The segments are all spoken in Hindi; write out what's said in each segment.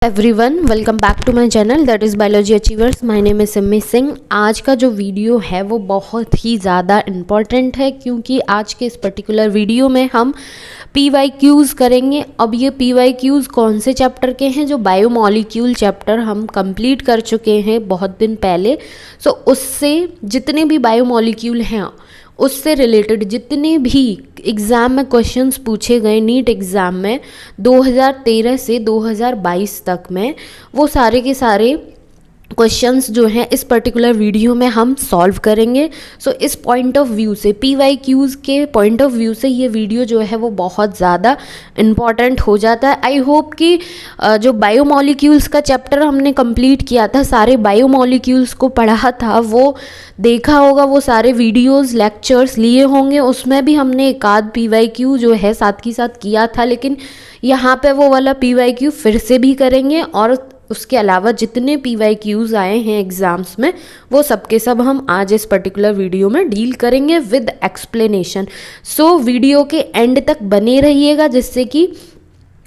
Everyone welcome back to my channel that is biology achievers. My name is Simmi Singh. आज का जो वीडियो है वो बहुत ही ज़्यादा इम्पॉर्टेंट है क्योंकि आज के इस पर्टिकुलर वीडियो में हम PYQs करेंगे। अब ये PYQs कौन से चैप्टर के हैं? जो बायोमॉलिक्यूल चैप्टर हम कंप्लीट कर चुके हैं बहुत दिन पहले। सो उससे जितने भी बायोमॉलिक्यूल हैं उससे रिलेटेड जितने भी एग्ज़ाम में क्वेश्चंस पूछे गए नीट एग्ज़ाम में 2013 से 2022 तक में, वो सारे के सारे क्वेश्चंस जो हैं इस पर्टिकुलर वीडियो में हम सॉल्व करेंगे। सो इस पॉइंट ऑफ व्यू से, PYQs के पॉइंट ऑफ व्यू से ये वीडियो जो है वो बहुत ज़्यादा इम्पॉर्टेंट हो जाता है। आई होप कि जो बायोमॉलिक्यूल्स का चैप्टर हमने कंप्लीट किया था, सारे बायोमॉलिक्यूल्स को पढ़ा था, वो देखा होगा, वो सारे वीडियोस लेक्चर्स लिए होंगे। उसमें भी हमने एक आध PYQ जो है साथ ही साथ किया था, लेकिन यहाँ पे वो वाला PYQ फिर से भी करेंगे। और उसके अलावा जितने PYQs आए हैं एग्ज़ाम्स में वो सब के सब हम आज इस पर्टिकुलर वीडियो में डील करेंगे विद एक्सप्लेनेशन। सो वीडियो के एंड तक बने रहिएगा, जिससे कि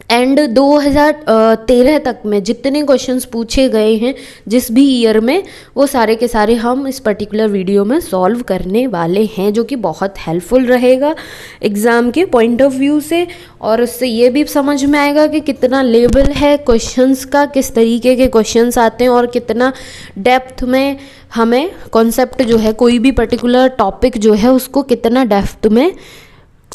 एंड 2013 तक में जितने क्वेश्चंस पूछे गए हैं जिस भी ईयर में, वो सारे के सारे हम इस पर्टिकुलर वीडियो में सॉल्व करने वाले हैं, जो कि बहुत हेल्पफुल रहेगा एग्ज़ाम के पॉइंट ऑफ व्यू से। और उससे ये भी समझ में आएगा कि कितना लेवल है क्वेश्चंस का, किस तरीके के क्वेश्चंस आते हैं और कितना डेप्थ में हमें कॉन्सेप्ट जो है, कोई भी पर्टिकुलर टॉपिक जो है उसको कितना डेप्थ में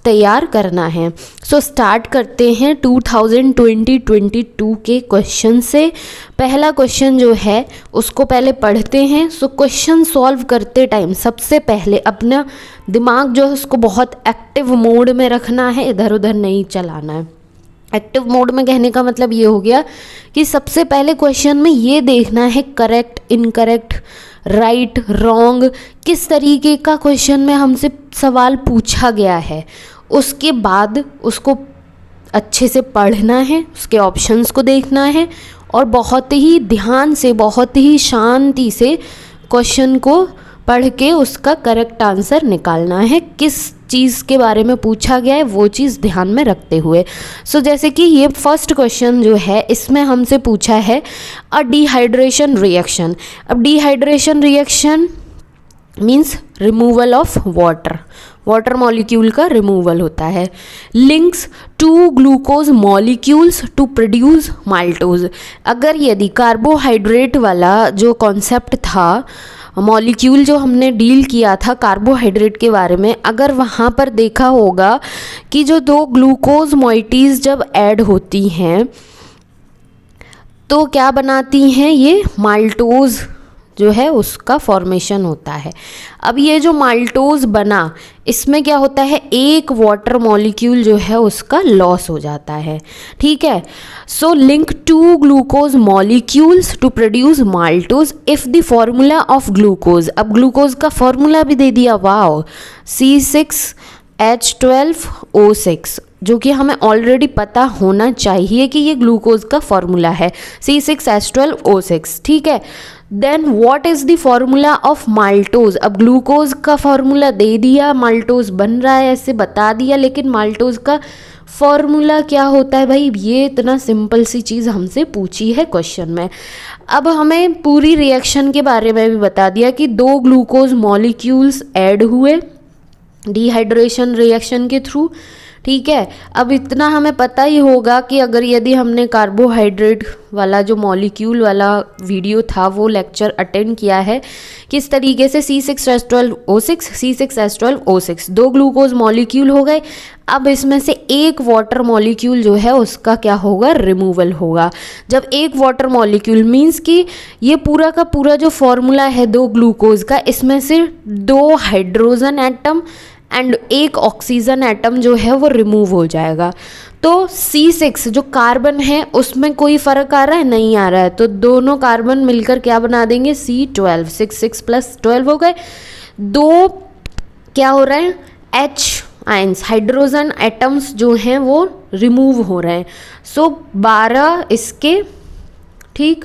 तैयार करना है। सो स्टार्ट करते हैं 2020-22 के क्वेश्चन से। पहला क्वेश्चन जो है उसको पहले पढ़ते हैं। सो क्वेश्चन सॉल्व करते टाइम सबसे पहले अपना दिमाग जो है उसको बहुत एक्टिव मोड में रखना है, इधर उधर नहीं चलाना है। एक्टिव मोड में कहने का मतलब ये हो गया कि सबसे पहले क्वेश्चन में ये देखना है करेक्ट, इनकरेक्ट, राइट, रॉन्ग, किस तरीके का क्वेश्चन में हमसे सवाल पूछा गया है। उसके बाद उसको अच्छे से पढ़ना है, उसके ऑप्शंस को देखना है और बहुत ही ध्यान से, बहुत ही शांति से क्वेश्चन को पढ़ के उसका करेक्ट आंसर निकालना है। किस चीज़ के बारे में पूछा गया है वो चीज़ ध्यान में रखते हुए। सो जैसे कि ये फर्स्ट क्वेश्चन जो है इसमें हमसे पूछा है अ डिहाइड्रेशन रिएक्शन। अब dehydration reaction means removal of water, water molecule का रिमूवल होता है। Links to glucose molecules to produce maltose. अगर यदि कार्बोहाइड्रेट वाला जो कॉन्सेप्ट था, मॉलिक्यूल जो हमने डील किया था कार्बोहाइड्रेट के बारे में, अगर वहाँ पर देखा होगा कि जो दो ग्लूकोज मॉइटीज़ जब ऐड होती हैं तो क्या बनाती हैं, ये माल्टोज जो है उसका फॉर्मेशन होता है। अब ये जो माल्टोज बना, इसमें क्या होता है, एक वाटर मॉलिक्यूल जो है उसका लॉस हो जाता है। ठीक है। So link to glucose molecules to produce maltose if the formula of glucose. अब ग्लूकोज का फॉर्मूला भी दे दिया, वाओ, C6H12O6, जो कि हमें ऑलरेडी पता होना चाहिए कि ये ग्लूकोज का फॉर्मूला है C6H12O6। ठीक है। Then what is the formula of maltose. अब ग्लूकोज का फॉर्मूला दे दिया, माल्टोज बन रहा है ऐसे बता दिया, लेकिन माल्टोज का फॉर्मूला क्या होता है भाई, ये इतना सिंपल सी चीज़ हमसे पूछी है क्वेश्चन में। अब हमें पूरी रिएक्शन के बारे में भी बता दिया कि दो ग्लूकोज मॉलिक्यूल्स ऐड हुए डिहाइड्रेशन रिएक्शन के थ्रू। ठीक है। अब इतना हमें पता ही होगा कि अगर यदि हमने कार्बोहाइड्रेट वाला जो मॉलिक्यूल वाला वीडियो था वो लेक्चर अटेंड किया है, किस तरीके से C6H12O6 दो ग्लूकोज मॉलिक्यूल हो गए। अब इसमें से एक वाटर मॉलिक्यूल जो है उसका क्या होगा, रिमूवल होगा। जब एक वाटर मॉलिक्यूल मीन्स कि ये पूरा का पूरा जो फॉर्मूला है दो ग्लूकोज का, इसमें से दो हाइड्रोजन एटम एंड एक ऑक्सीजन एटम जो है वो रिमूव हो जाएगा। तो C6 जो कार्बन है उसमें कोई फ़र्क आ रहा है, नहीं आ रहा है, तो दोनों कार्बन मिलकर क्या बना देंगे, C12, 6 + 12 हो गए। दो क्या हो रहा है, H आयंस, हाइड्रोजन एटम्स जो हैं वो रिमूव हो रहे हैं। सो 12 इसके, ठीक,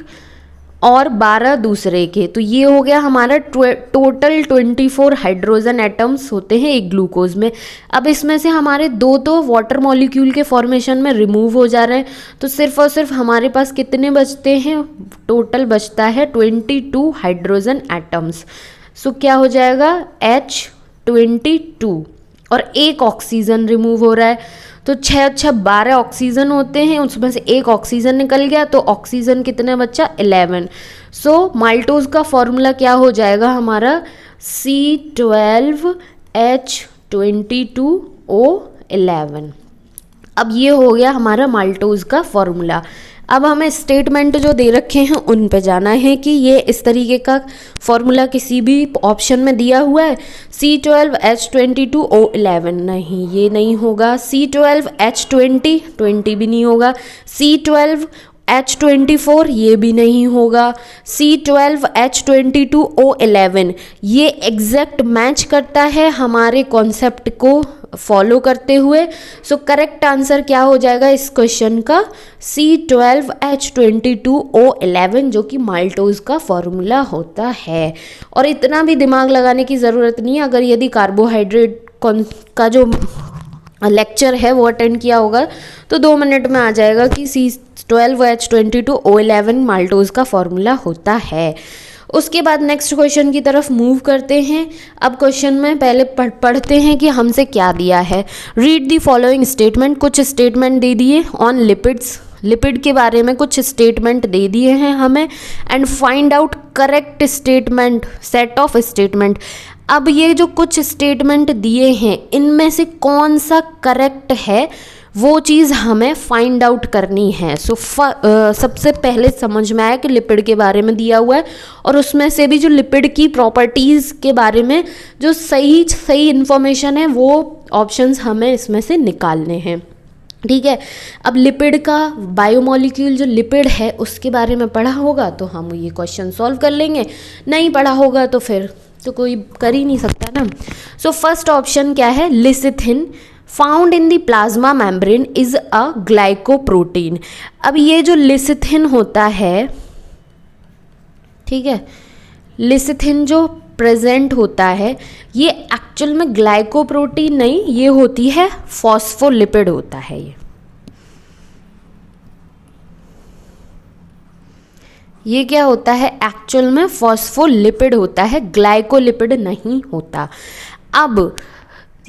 और 12 दूसरे के। तो ये हो गया हमारा टोटल 24 हाइड्रोजन एटम्स होते हैं एक ग्लूकोज में। अब इसमें से हमारे 2 तो वाटर मॉलिक्यूल के फॉर्मेशन में रिमूव हो जा रहे हैं, तो सिर्फ और सिर्फ हमारे पास कितने बचते हैं, टोटल बचता है 22 हाइड्रोजन एटम्स। सो क्या हो जाएगा H22 और एक ऑक्सीजन रिमूव हो रहा है, तो 6 12 ऑक्सीजन होते हैं, उसमें से एक ऑक्सीजन निकल गया, तो ऑक्सीजन कितने बच्चा 11। सो माल्टोज का फॉर्मूला क्या हो जाएगा हमारा C12H22O11। अब ये हो गया हमारा माल्टोज का फॉर्मूला। अब हमें स्टेटमेंट जो दे रखे हैं उन पे जाना है कि ये इस तरीके का फॉर्मूला किसी भी ऑप्शन में दिया हुआ है। C12H22O11 नहीं, ये नहीं होगा। C12H20 20 भी नहीं होगा। C12H24 ये भी नहीं होगा। C12H22O11 ये एग्जैक्ट मैच करता है हमारे कॉन्सेप्ट को फॉलो करते हुए। सो करेक्ट आंसर क्या हो जाएगा इस क्वेश्चन का C12H22O11 जो कि माल्टोज का फॉर्मूला होता है। और इतना भी दिमाग लगाने की ज़रूरत नहीं है, अगर यदि कार्बोहाइड्रेट का जो लेक्चर है वो अटेंड किया होगा तो 2 मिनट में आ जाएगा कि C12H22O11 माल्टोज का फॉर्मूला होता है। उसके बाद नेक्स्ट क्वेश्चन की तरफ मूव करते हैं। अब क्वेश्चन में पहले पढ़ते हैं कि हमसे क्या दिया है। रीड दी फॉलोइंग स्टेटमेंट, कुछ स्टेटमेंट दे दिए ऑन लिपिड्स, लिपिड के बारे में कुछ स्टेटमेंट दे दिए हैं हमें, and find out correct statement, set of statement. अब ये जो कुछ स्टेटमेंट दिए हैं इनमें से कौन सा करेक्ट है वो चीज़ हमें फाइंड आउट करनी है। सो सबसे पहले समझ में आया कि लिपिड के बारे में दिया हुआ है और उसमें से भी जो लिपिड की प्रॉपर्टीज़ के बारे में जो सही इन्फॉर्मेशन है वो ऑप्शंस हमें इसमें से निकालने हैं। ठीक है, अब लिपिड का बायोमोलिक्यूल जो लिपिड है उसके बारे में पढ़ा होगा तो हम ये क्वेश्चन सॉल्व कर लेंगे, नहीं पढ़ा होगा तो फिर तो कोई कर ही नहीं सकता ना। सो फर्स्ट ऑप्शन क्या है, lecithin found in the plasma membrane is a glycoprotein. अब ये जो लिसिथिन होता है, ठीक है, लिसिथिन जो प्रेजेंट होता है ये एक्चुअल में ग्लाइकोप्रोटीन नहीं, ये होती है फॉस्फोलिपिड होता है। ये क्या होता है, एक्चुअल में फॉस्फोलिपिड होता है, ग्लाइकोलिपिड नहीं होता। अब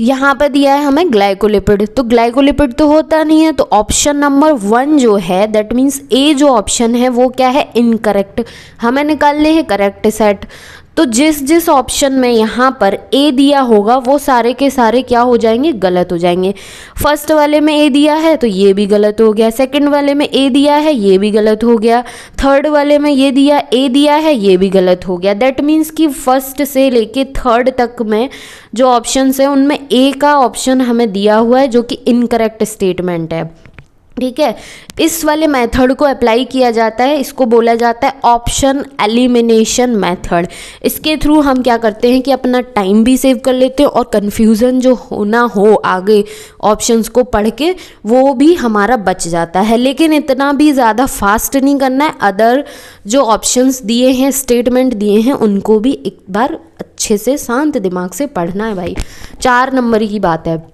यहाँ पर दिया है हमें ग्लाइकोलिपिड, तो ग्लाइकोलिपिड तो होता नहीं है, तो ऑप्शन नंबर 1 जो है दैट मीन्स ए जो ऑप्शन है वो क्या है, इनकरेक्ट। हमें निकालने हैं करेक्ट सेट। तो जिस ऑप्शन में यहाँ पर ए दिया होगा वो सारे के सारे क्या हो जाएंगे, गलत हो जाएंगे। फर्स्ट वाले में ए दिया है तो ये भी गलत हो गया, सेकंड वाले में ए दिया है ये भी गलत हो गया, थर्ड वाले में ए दिया है ये भी गलत हो गया। दैट मीन्स कि फर्स्ट से लेके थर्ड तक में जो ऑप्शंस है उनमें ए का ऑप्शन हमें दिया हुआ है जो कि इनकरेक्ट स्टेटमेंट है। ठीक है, इस वाले मेथड को अप्लाई किया जाता है, इसको बोला जाता है ऑप्शन एलिमिनेशन मेथड। इसके थ्रू हम क्या करते हैं कि अपना टाइम भी सेव कर लेते हैं और कन्फ्यूज़न जो होना हो आगे ऑप्शंस को पढ़ के वो भी हमारा बच जाता है। लेकिन इतना भी ज़्यादा फास्ट नहीं करना है, अदर जो ऑप्शंस दिए हैं, स्टेटमेंट दिए हैं, उनको भी एक बार अच्छे से शांत दिमाग से पढ़ना है भाई, 4 नंबर की बात है।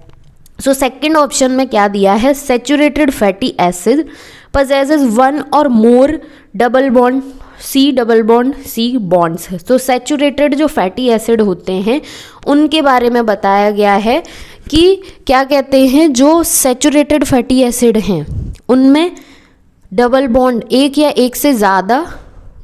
सो सेकेंड ऑप्शन में क्या दिया है, saturated fatty acid possesses 1 or more double bond C bonds. तो सैचुरेटेड जो फैटी एसिड होते हैं उनके बारे में बताया गया है कि क्या कहते हैं, जो सैचुरेटेड फैटी एसिड हैं उनमें डबल बॉन्ड, एक या एक से ज़्यादा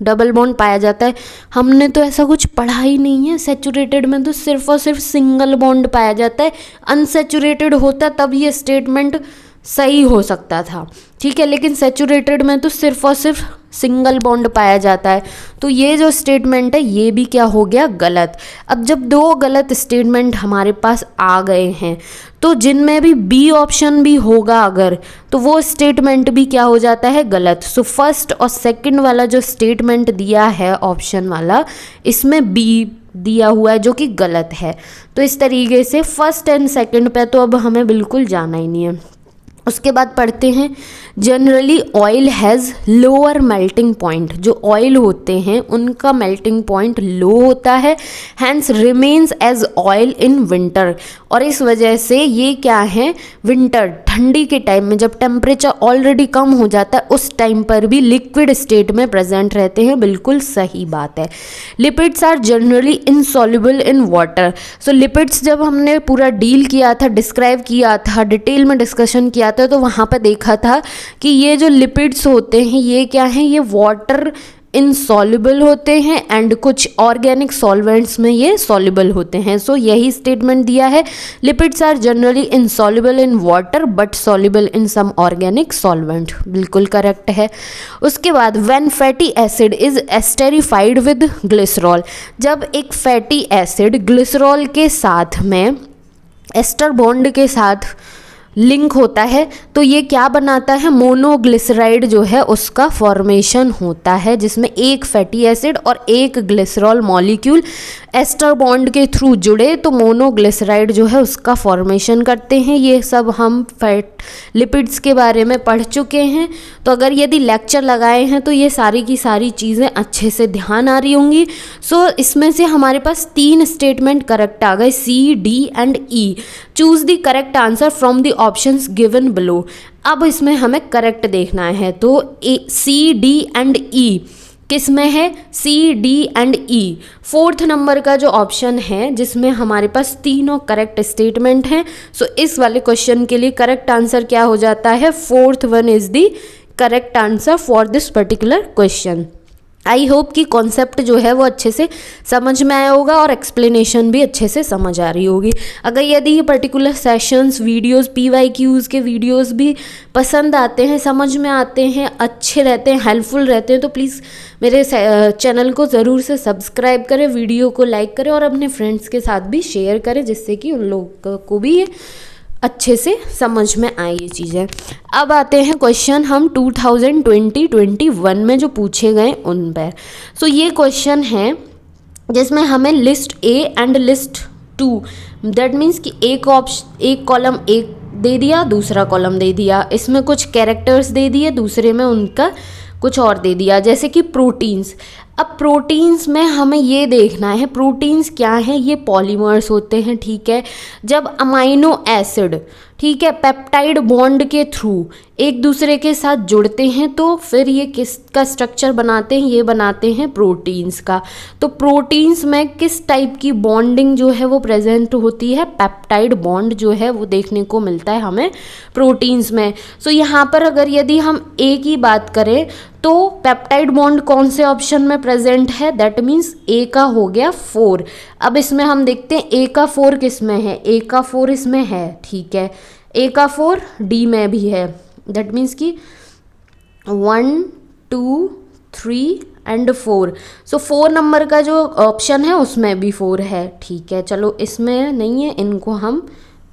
डबल बॉन्ड पाया जाता है। हमने तो ऐसा कुछ पढ़ा ही नहीं है, सैचुरेटेड में तो सिर्फ और सिर्फ सिंगल बॉन्ड पाया जाता है। अनसैचुरेटेड होता तब ये स्टेटमेंट सही हो सकता था, ठीक है, लेकिन सैचुरेटेड में तो सिर्फ और सिर्फ सिंगल बॉन्ड पाया जाता है। तो ये जो स्टेटमेंट है ये भी क्या हो गया, गलत। अब जब 2 गलत स्टेटमेंट हमारे पास आ गए हैं तो जिनमें भी बी ऑप्शन भी होगा अगर, तो वो स्टेटमेंट भी क्या हो जाता है, गलत। सो फर्स्ट और सेकंड वाला जो स्टेटमेंट दिया है ऑप्शन वाला, इसमें बी दिया हुआ है जो कि गलत है। तो इस तरीके से फर्स्ट एंड सेकंड पे तो अब हमें बिल्कुल जाना ही नहीं है। उसके बाद पढ़ते हैं generally oil has lower melting point, जो ऑयल होते हैं उनका मेल्टिंग पॉइंट लो होता है, hence remains as oil in winter, और इस वजह से ये क्या है, विंटर ठंडी के टाइम में जब टेम्परेचर ऑलरेडी कम हो जाता है उस टाइम पर भी लिक्विड स्टेट में प्रेजेंट रहते हैं। बिल्कुल सही बात है। Lipids are generally insoluble in water. So lipids जब हमने पूरा डील किया था, डिस्क्राइब किया था, डिटेल में डिस्कशन किया था, तो वहाँ पर देखा था कि ये जो लिपिड्स होते हैं ये क्या हैं, ये वाटर इनसॉल्युबल होते हैं एंड कुछ ऑर्गेनिक सॉल्वेंट्स में ये सॉल्युबल होते हैं। सो यही स्टेटमेंट दिया है, lipids are generally insoluble in water but soluble in some organic solvent. बिल्कुल करेक्ट है। उसके बाद when fatty acid is esterified with glycerol, जब एक फैटी एसिड ग्लिसरॉल के साथ में एस्टर बॉन्ड के साथ लिंक होता है तो ये क्या बनाता है, मोनोग्लिसराइड जो है उसका फॉर्मेशन होता है, जिसमें एक फैटी एसिड और एक ग्लिसरॉल मॉलिक्यूल एस्टर बॉन्ड के थ्रू जुड़े तो मोनोग्लिसराइड जो है उसका फॉर्मेशन करते हैं। ये सब हम फैट लिपिड्स के बारे में पढ़ चुके हैं, तो अगर यदि लेक्चर लगाए हैं तो ये सारी की सारी चीज़ें अच्छे से ध्यान आ रही होंगी। सो इसमें से हमारे पास 3 स्टेटमेंट करेक्ट आ गए, C, D and E. Choose the correct answer from the options given below. अब इसमें हमें करेक्ट देखना है, तो सी, डी एंड ई किस में है, C, D and E. 4th number का जो ऑप्शन है जिसमें हमारे पास तीनों करेक्ट स्टेटमेंट हैं। सो इस वाले क्वेश्चन के लिए करेक्ट आंसर क्या हो जाता है, 4th one is the correct answer for this particular question. I hope कि कॉन्सेप्ट जो है वो अच्छे से समझ में आया होगा और एक्सप्लेनेशन भी अच्छे से समझ आ रही होगी। अगर यदि ये पर्टिकुलर सेशंस, वीडियोस, PYQs के वीडियोस भी पसंद आते हैं, समझ में आते हैं, अच्छे रहते हैं, हेल्पफुल रहते हैं, तो प्लीज़ मेरे चैनल को ज़रूर से सब्सक्राइब करें, वीडियो को लाइक करें और अपने फ्रेंड्स के साथ भी शेयर करें, जिससे कि उन लोगों को भी ये अच्छे से समझ में आए ये चीज़ें। अब आते हैं क्वेश्चन हम 2020-21 में जो पूछे गए उन पर। सो ये क्वेश्चन है जिसमें हमें list A and list 2, that means कि एक कॉलम एक दे दिया, दूसरा कॉलम दे दिया, इसमें कुछ कैरेक्टर्स दे दिए, दूसरे में उनका कुछ और दे दिया, जैसे कि प्रोटीन्स। अब प्रोटीन्स में हमें ये देखना है, प्रोटीन्स क्या हैं, ये पॉलीमर्स होते हैं, ठीक है। जब अमाइनो एसिड, ठीक है, पेप्टाइड बॉन्ड के थ्रू एक दूसरे के साथ जुड़ते हैं तो फिर ये किसका स्ट्रक्चर बनाते हैं, ये बनाते हैं प्रोटीन्स का। तो प्रोटीन्स में किस टाइप की बॉन्डिंग जो है वो प्रेजेंट होती है, पेप्टाइड बॉन्ड जो है वो देखने को मिलता है हमें प्रोटीन्स में। सो यहाँ पर अगर यदि हम ए की बात करें तो पेप्टाइड बॉन्ड कौन से ऑप्शन में प्रेजेंट है, दैट मीन्स ए का हो गया 4। अब इसमें हम देखते हैं ए का 4 किस में है, ए का 4 इसमें है, ठीक है, ए का 4 डी में भी है, दैट मीन्स कि 1, 2, 3 एंड 4। सो 4 नंबर का जो ऑप्शन है उसमें भी 4 है, ठीक है। चलो इसमें नहीं है, इनको हम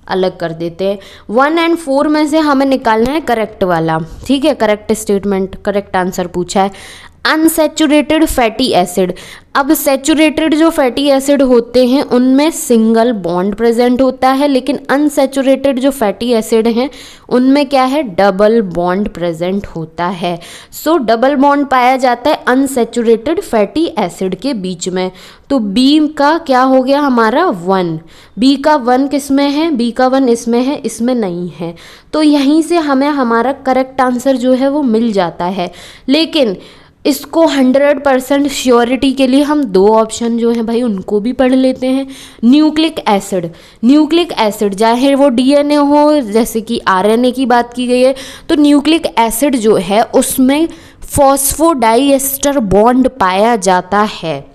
अलग कर देते हैं। 1 एंड 4 में से हमें निकालना है करेक्ट वाला, ठीक है, करेक्ट स्टेटमेंट, करेक्ट आंसर पूछा है। अनसैचुरेटेड फैटी एसिड, अब सैचुरेटेड जो फैटी एसिड होते हैं उनमें सिंगल बॉन्ड प्रेजेंट होता है, लेकिन अनसैचुरेटेड जो फैटी एसिड हैं उनमें क्या है, डबल बॉन्ड प्रेजेंट होता है। सो डबल बॉन्ड पाया जाता है अनसैचुरेटेड फैटी एसिड के बीच में। तो बी का क्या हो गया हमारा 1, बी का 1 किस में है, बी का 1 इसमें है, इसमें नहीं है। तो यहीं से हमें हमारा करेक्ट आंसर जो है वो मिल जाता है। लेकिन इसको 100% श्योरिटी के लिए हम 2 ऑप्शन जो हैं भाई उनको भी पढ़ लेते हैं। न्यूक्लिक एसिड, न्यूक्लिक एसिड चाहे वो डीएनए हो, जैसे कि आरएनए की बात की गई है, तो न्यूक्लिक एसिड जो है उसमें फॉस्फोडाइएस्टर बॉन्ड पाया जाता है।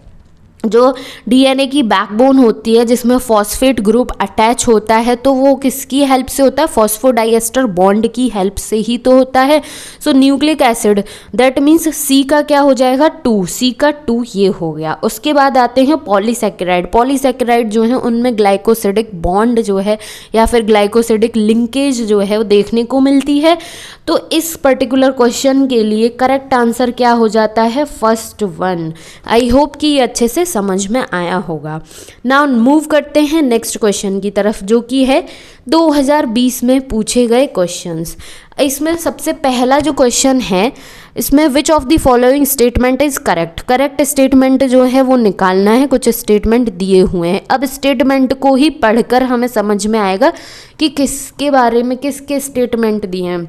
जो डीएनए की बैकबोन होती है जिसमें फॉस्फेट ग्रुप अटैच होता है, तो वो किसकी हेल्प से होता है, फॉस्फोडाइएस्टर बॉन्ड की हेल्प से ही तो होता है। सो न्यूक्लिक एसिड, दैट मीन्स सी का क्या हो जाएगा 2, सी का 2 ये हो गया। उसके बाद आते हैं पॉलीसैकेराइड। पॉलीसैकेराइड जो है उनमें ग्लाइकोसिडिक बॉन्ड जो है या फिर ग्लाइकोसिडिक लिंकेज जो है वो देखने को मिलती है। तो इस पर्टिकुलर क्वेश्चन के लिए करेक्ट आंसर क्या हो जाता है, फर्स्ट वन। आई होप कि ये अच्छे से समझ में आया होगा। नाउ मूव करते हैं नेक्स्ट क्वेश्चन की तरफ, जो कि है 2020 में पूछे गए क्वेश्चंस। इसमें सबसे पहला जो क्वेश्चन है, इसमें विच of the following statement is correct. Correct statement जो है वो निकालना है। कुछ स्टेटमेंट दिए हुए हैं, अब स्टेटमेंट को ही पढ़कर हमें समझ में आएगा कि किसके बारे में किसके स्टेटमेंट दिए हैं।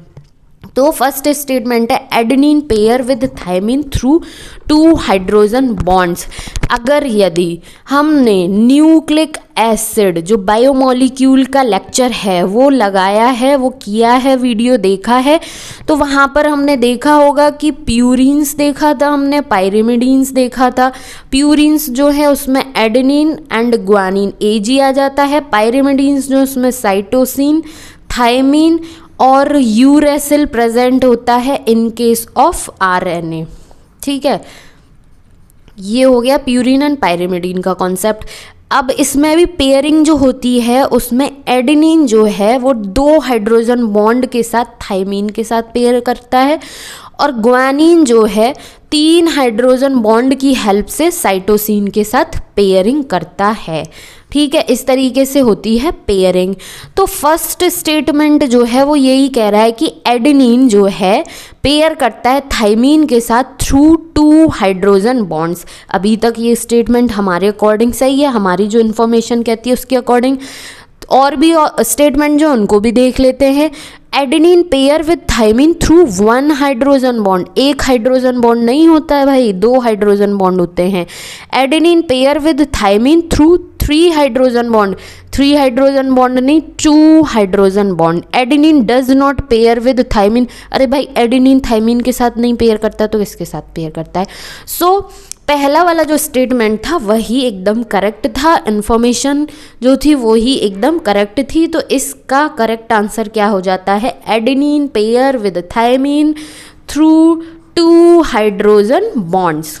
तो फर्स्ट स्टेटमेंट है adenine pair with thymine through 2 hydrogen bonds. अगर यदि हमने न्यूक्लिक एसिड जो बायोमोलिक्यूल का लेक्चर है वो लगाया है, वो किया है, वीडियो देखा है, तो वहाँ पर हमने देखा होगा कि प्यूरिन्स देखा था हमने, पायरिमिडीन्स देखा था। प्यूरिन्स जो है उसमें एडेनिन एंड ग्वानिन AG आ जाता है, पायरिमिडीन्स जो उसमें साइटोसिन, थायमिन और यूरेसिल प्रेजेंट होता है इन केस ऑफ RNA। ठीक है, ये हो गया प्यूरिन एंड पायरिमिडीन का कॉन्सेप्ट। अब इसमें भी पेयरिंग जो होती है उसमें एडेनिन जो है वो 2 हाइड्रोजन बॉन्ड के साथ थायमीन के साथ पेयर करता है, और ग्वानिन जो है 3 हाइड्रोजन बॉन्ड की हेल्प से साइटोसिन के साथ पेयरिंग करता है। ठीक है, इस तरीके से होती है पेयरिंग। तो फर्स्ट स्टेटमेंट जो है वो यही कह रहा है कि एडेनिन जो है पेयर करता है थायमीन के साथ थ्रू 2 हाइड्रोजन बॉन्ड्स। अभी तक ये स्टेटमेंट हमारे अकॉर्डिंग सही है, हमारी जो इन्फॉर्मेशन कहती है उसके अकॉर्डिंग। और भी स्टेटमेंट जो उनको भी देख लेते हैं। Adenine pair with thymine through 1 hydrogen bond. 1 hydrogen bond नहीं होता है भाई, 2 हाइड्रोजन बॉन्ड होते हैं। Adenine pair with thymine through 3 hydrogen bond. 3 hydrogen bond नहीं, 2 hydrogen bond. Adenine does not pair with thymine. अरे भाई, एडेनिन थायमीन के साथ नहीं पेयर करता तो किसके साथ पेयर करता है? सो पहला वाला जो स्टेटमेंट था वही एकदम करेक्ट था, इन्फॉर्मेशन जो थी वही एकदम करेक्ट थी। तो इसका करेक्ट आंसर क्या हो जाता है? Adenine pair with thymine through 2 hydrogen bonds.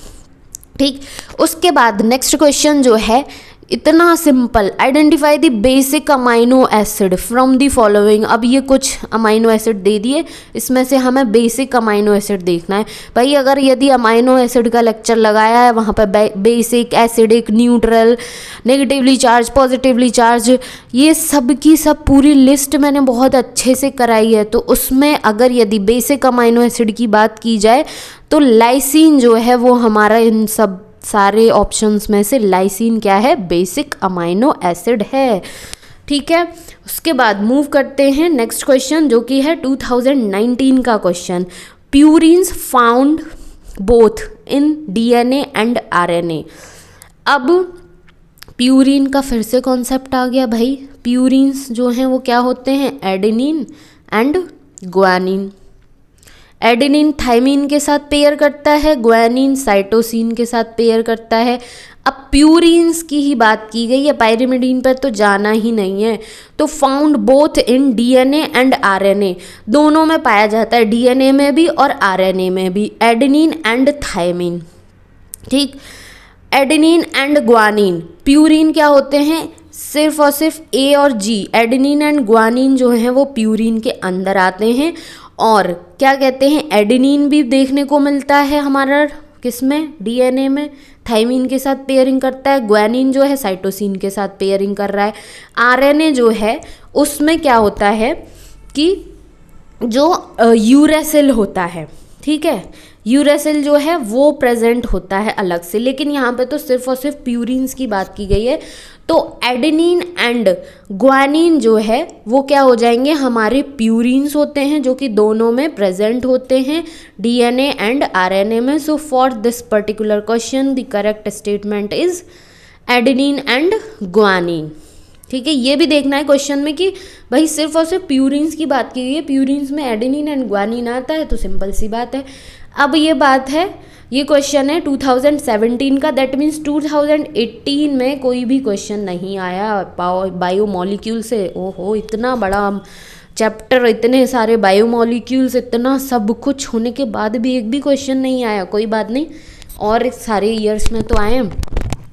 ठीक, उसके बाद नेक्स्ट क्वेश्चन जो है इतना simple, identify the basic amino acid from the following. अब ये कुछ अमाइनो एसिड दे दिए, इसमें से हमें बेसिक अमाइनो एसिड देखना है। भाई अगर यदि अमाइनो एसिड का लेक्चर लगाया है वहाँ पर basic, acidic, neutral, negatively charge, positively charge, ये सब की सब पूरी लिस्ट मैंने बहुत अच्छे से कराई है। तो उसमें अगर यदि बेसिक अमाइनो एसिड की बात की जाए तो लाइसिन जो है वो हमारा इन सब सारे ऑप्शंस में से लाइसिन क्या है? बेसिक अमाइनो एसिड है। ठीक है, उसके बाद मूव करते हैं नेक्स्ट क्वेश्चन जो कि है 2019 का question. Purines found both in DNA and RNA। अब प्यूरिन का फिर से कॉन्सेप्ट आ गया भाई। प्यूरिन्स जो हैं वो क्या होते हैं? Adenine and guanine. Adenine thymine के साथ पेयर करता है, ग्वानिन साइटोसिन के साथ पेयर करता है। अब प्यूरिन्स की ही बात की गई है, पायरिमिडीन पर तो जाना ही नहीं है। तो found both in DNA and RNA, दोनों में पाया जाता है, DNA में भी और RNA में भी, एडेनिन एंड थायमीन। ठीक, एडेनिन एंड ग्वानिन। प्यूरिन क्या होते हैं? सिर्फ और सिर्फ A और G, एडेनिन एंड ग्वानिन जो हैं वो प्यूरिन के अंदर आते हैं। और क्या कहते हैं? एडेनिन भी देखने को मिलता है हमारा किसमें? DNA में, थायमीन के साथ पेयरिंग करता है। ग्वानिन जो है साइटोसिन के साथ पेयरिंग कर रहा है। RNA जो है उसमें क्या होता है कि जो यूरेसिल होता है, ठीक है, यूरेसिल जो है वो प्रेजेंट होता है अलग से, लेकिन यहाँ पे तो सिर्फ और सिर्फ प्यूरिन्स की बात की गई है। तो एडेनिन एंड ग्वानिन जो है वो क्या हो जाएंगे? हमारे प्यूरिन्स होते हैं जो कि दोनों में प्रेजेंट होते हैं, DNA एंड RNA में। So for this particular question the correct statement is adenine and guanine. ठीक है, ये भी देखना है क्वेश्चन में कि भाई सिर्फ और सिर्फ प्यूरिन्स की बात की गई है, प्यूरिन्स में एडेनिन एंड ग्वानिन आता है, तो सिंपल सी बात है। अब ये बात है, ये क्वेश्चन है 2017 का, दैट मीन्स 2018 में कोई भी क्वेश्चन नहीं आया बायोमोलिक्यूल से। ओहो, इतना बड़ा चैप्टर, इतने सारे बायोमोलिक्यूल्स, इतना सब कुछ होने के बाद भी एक भी क्वेश्चन नहीं आया। कोई बात नहीं, और सारे ईयर्स में तो आए।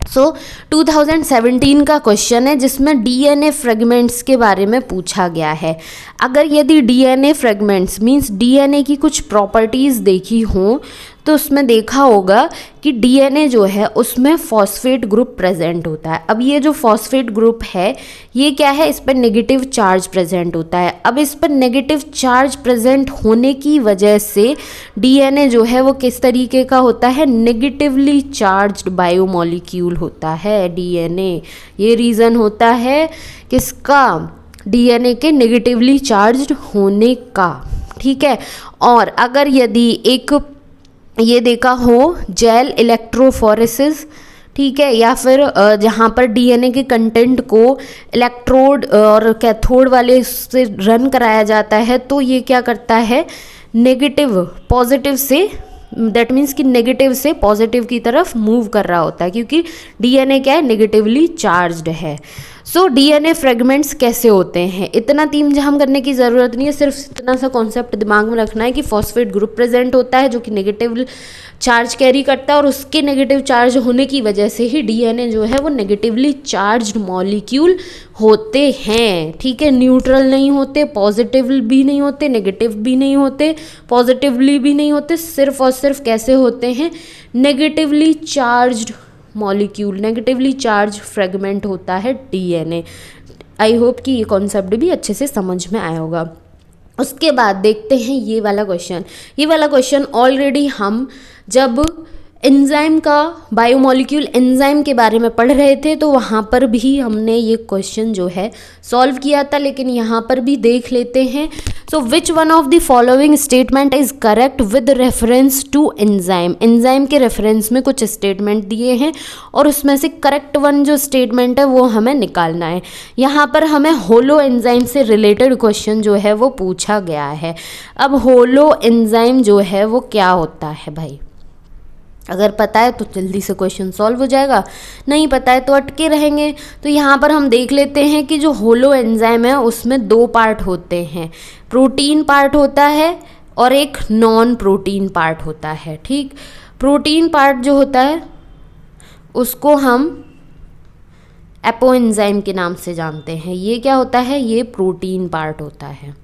सो 2017 का क्वेश्चन है जिसमें DNA फ्रेगमेंट्स के बारे में पूछा गया है। अगर यदि DNA फ्रेगमेंट्स मीन्स DNA की कुछ प्रॉपर्टीज़ देखी हों तो उसमें देखा होगा कि डीएनए जो है उसमें फॉस्फेट ग्रुप प्रेजेंट होता है। अब ये जो फॉस्फेट ग्रुप है ये क्या है, इस पर नेगेटिव चार्ज प्रेजेंट होता है। अब इस पर नेगेटिव चार्ज प्रेजेंट होने की वजह से डीएनए जो है वो किस तरीके का होता है, नेगेटिवली चार्ज्ड बायोमॉलिक्यूल होता है डीएनए। ये रीज़न होता है किसका, डीएनए के नेगेटिवली चार्ज्ड होने का। ठीक है, और अगर यदि एक ये देखा हो जेल इलेक्ट्रोफोरेसिस, ठीक है, या फिर जहाँ पर डीएनए के कंटेंट को इलेक्ट्रोड और कैथोड वाले से रन कराया जाता है, तो ये क्या करता है, नेगेटिव पॉजिटिव से, दैट मीन्स कि नेगेटिव से पॉजिटिव की तरफ मूव कर रहा होता है, क्योंकि डीएनए क्या है, नेगेटिवली चार्ज्ड है। सो डीएनए फ्रेगमेंट्स कैसे होते हैं, इतना तीम झाम करने की ज़रूरत नहीं है, सिर्फ इतना सा कॉन्सेप्ट दिमाग में रखना है कि फॉस्फेट ग्रुप प्रेजेंट होता है जो कि नेगेटिव चार्ज कैरी करता है, और उसके नेगेटिव चार्ज होने की वजह से ही डीएनए जो है वो नेगेटिवली चार्ज्ड मॉलिक्यूल होते हैं। ठीक है, न्यूट्रल नहीं होते, पॉजिटिव भी नहीं होते, नेगेटिव भी नहीं होते, पॉजिटिवली भी नहीं होते, सिर्फ और सिर्फ कैसे होते हैं, negatively charged molecule, negatively charge fragment होता है डीएनए। आई होप कि ये कॉन्सेप्ट भी अच्छे से समझ में आया होगा। उसके बाद देखते हैं ये वाला क्वेश्चन। ये वाला क्वेश्चन ऑलरेडी हम जब एंजाइम का, बायोमॉलिक्यूल एंजाइम के बारे में पढ़ रहे थे तो वहाँ पर भी हमने ये क्वेश्चन जो है सॉल्व किया था, लेकिन यहाँ पर भी देख लेते हैं। So which one of the following statement is correct with reference to enzyme. Enzyme के रेफरेंस में कुछ स्टेटमेंट दिए हैं और उसमें से करेक्ट वन जो स्टेटमेंट है वो हमें निकालना है। यहाँ पर हमें होलो एंजाइम से रिलेटेड क्वेश्चन जो है वो पूछा गया है। अब होलो एंजाइम जो है वो क्या होता है भाई, अगर पता है तो जल्दी से क्वेश्चन सॉल्व हो जाएगा, नहीं पता है तो अटके रहेंगे। तो यहाँ पर हम देख लेते हैं कि जो होलो एंजाइम है उसमें दो पार्ट होते हैं, प्रोटीन पार्ट होता है और एक नॉन प्रोटीन पार्ट होता है। ठीक, प्रोटीन पार्ट जो होता है उसको हम एपो एंजाइम के नाम से जानते हैं। ये क्या होता है, ये प्रोटीन पार्ट होता है।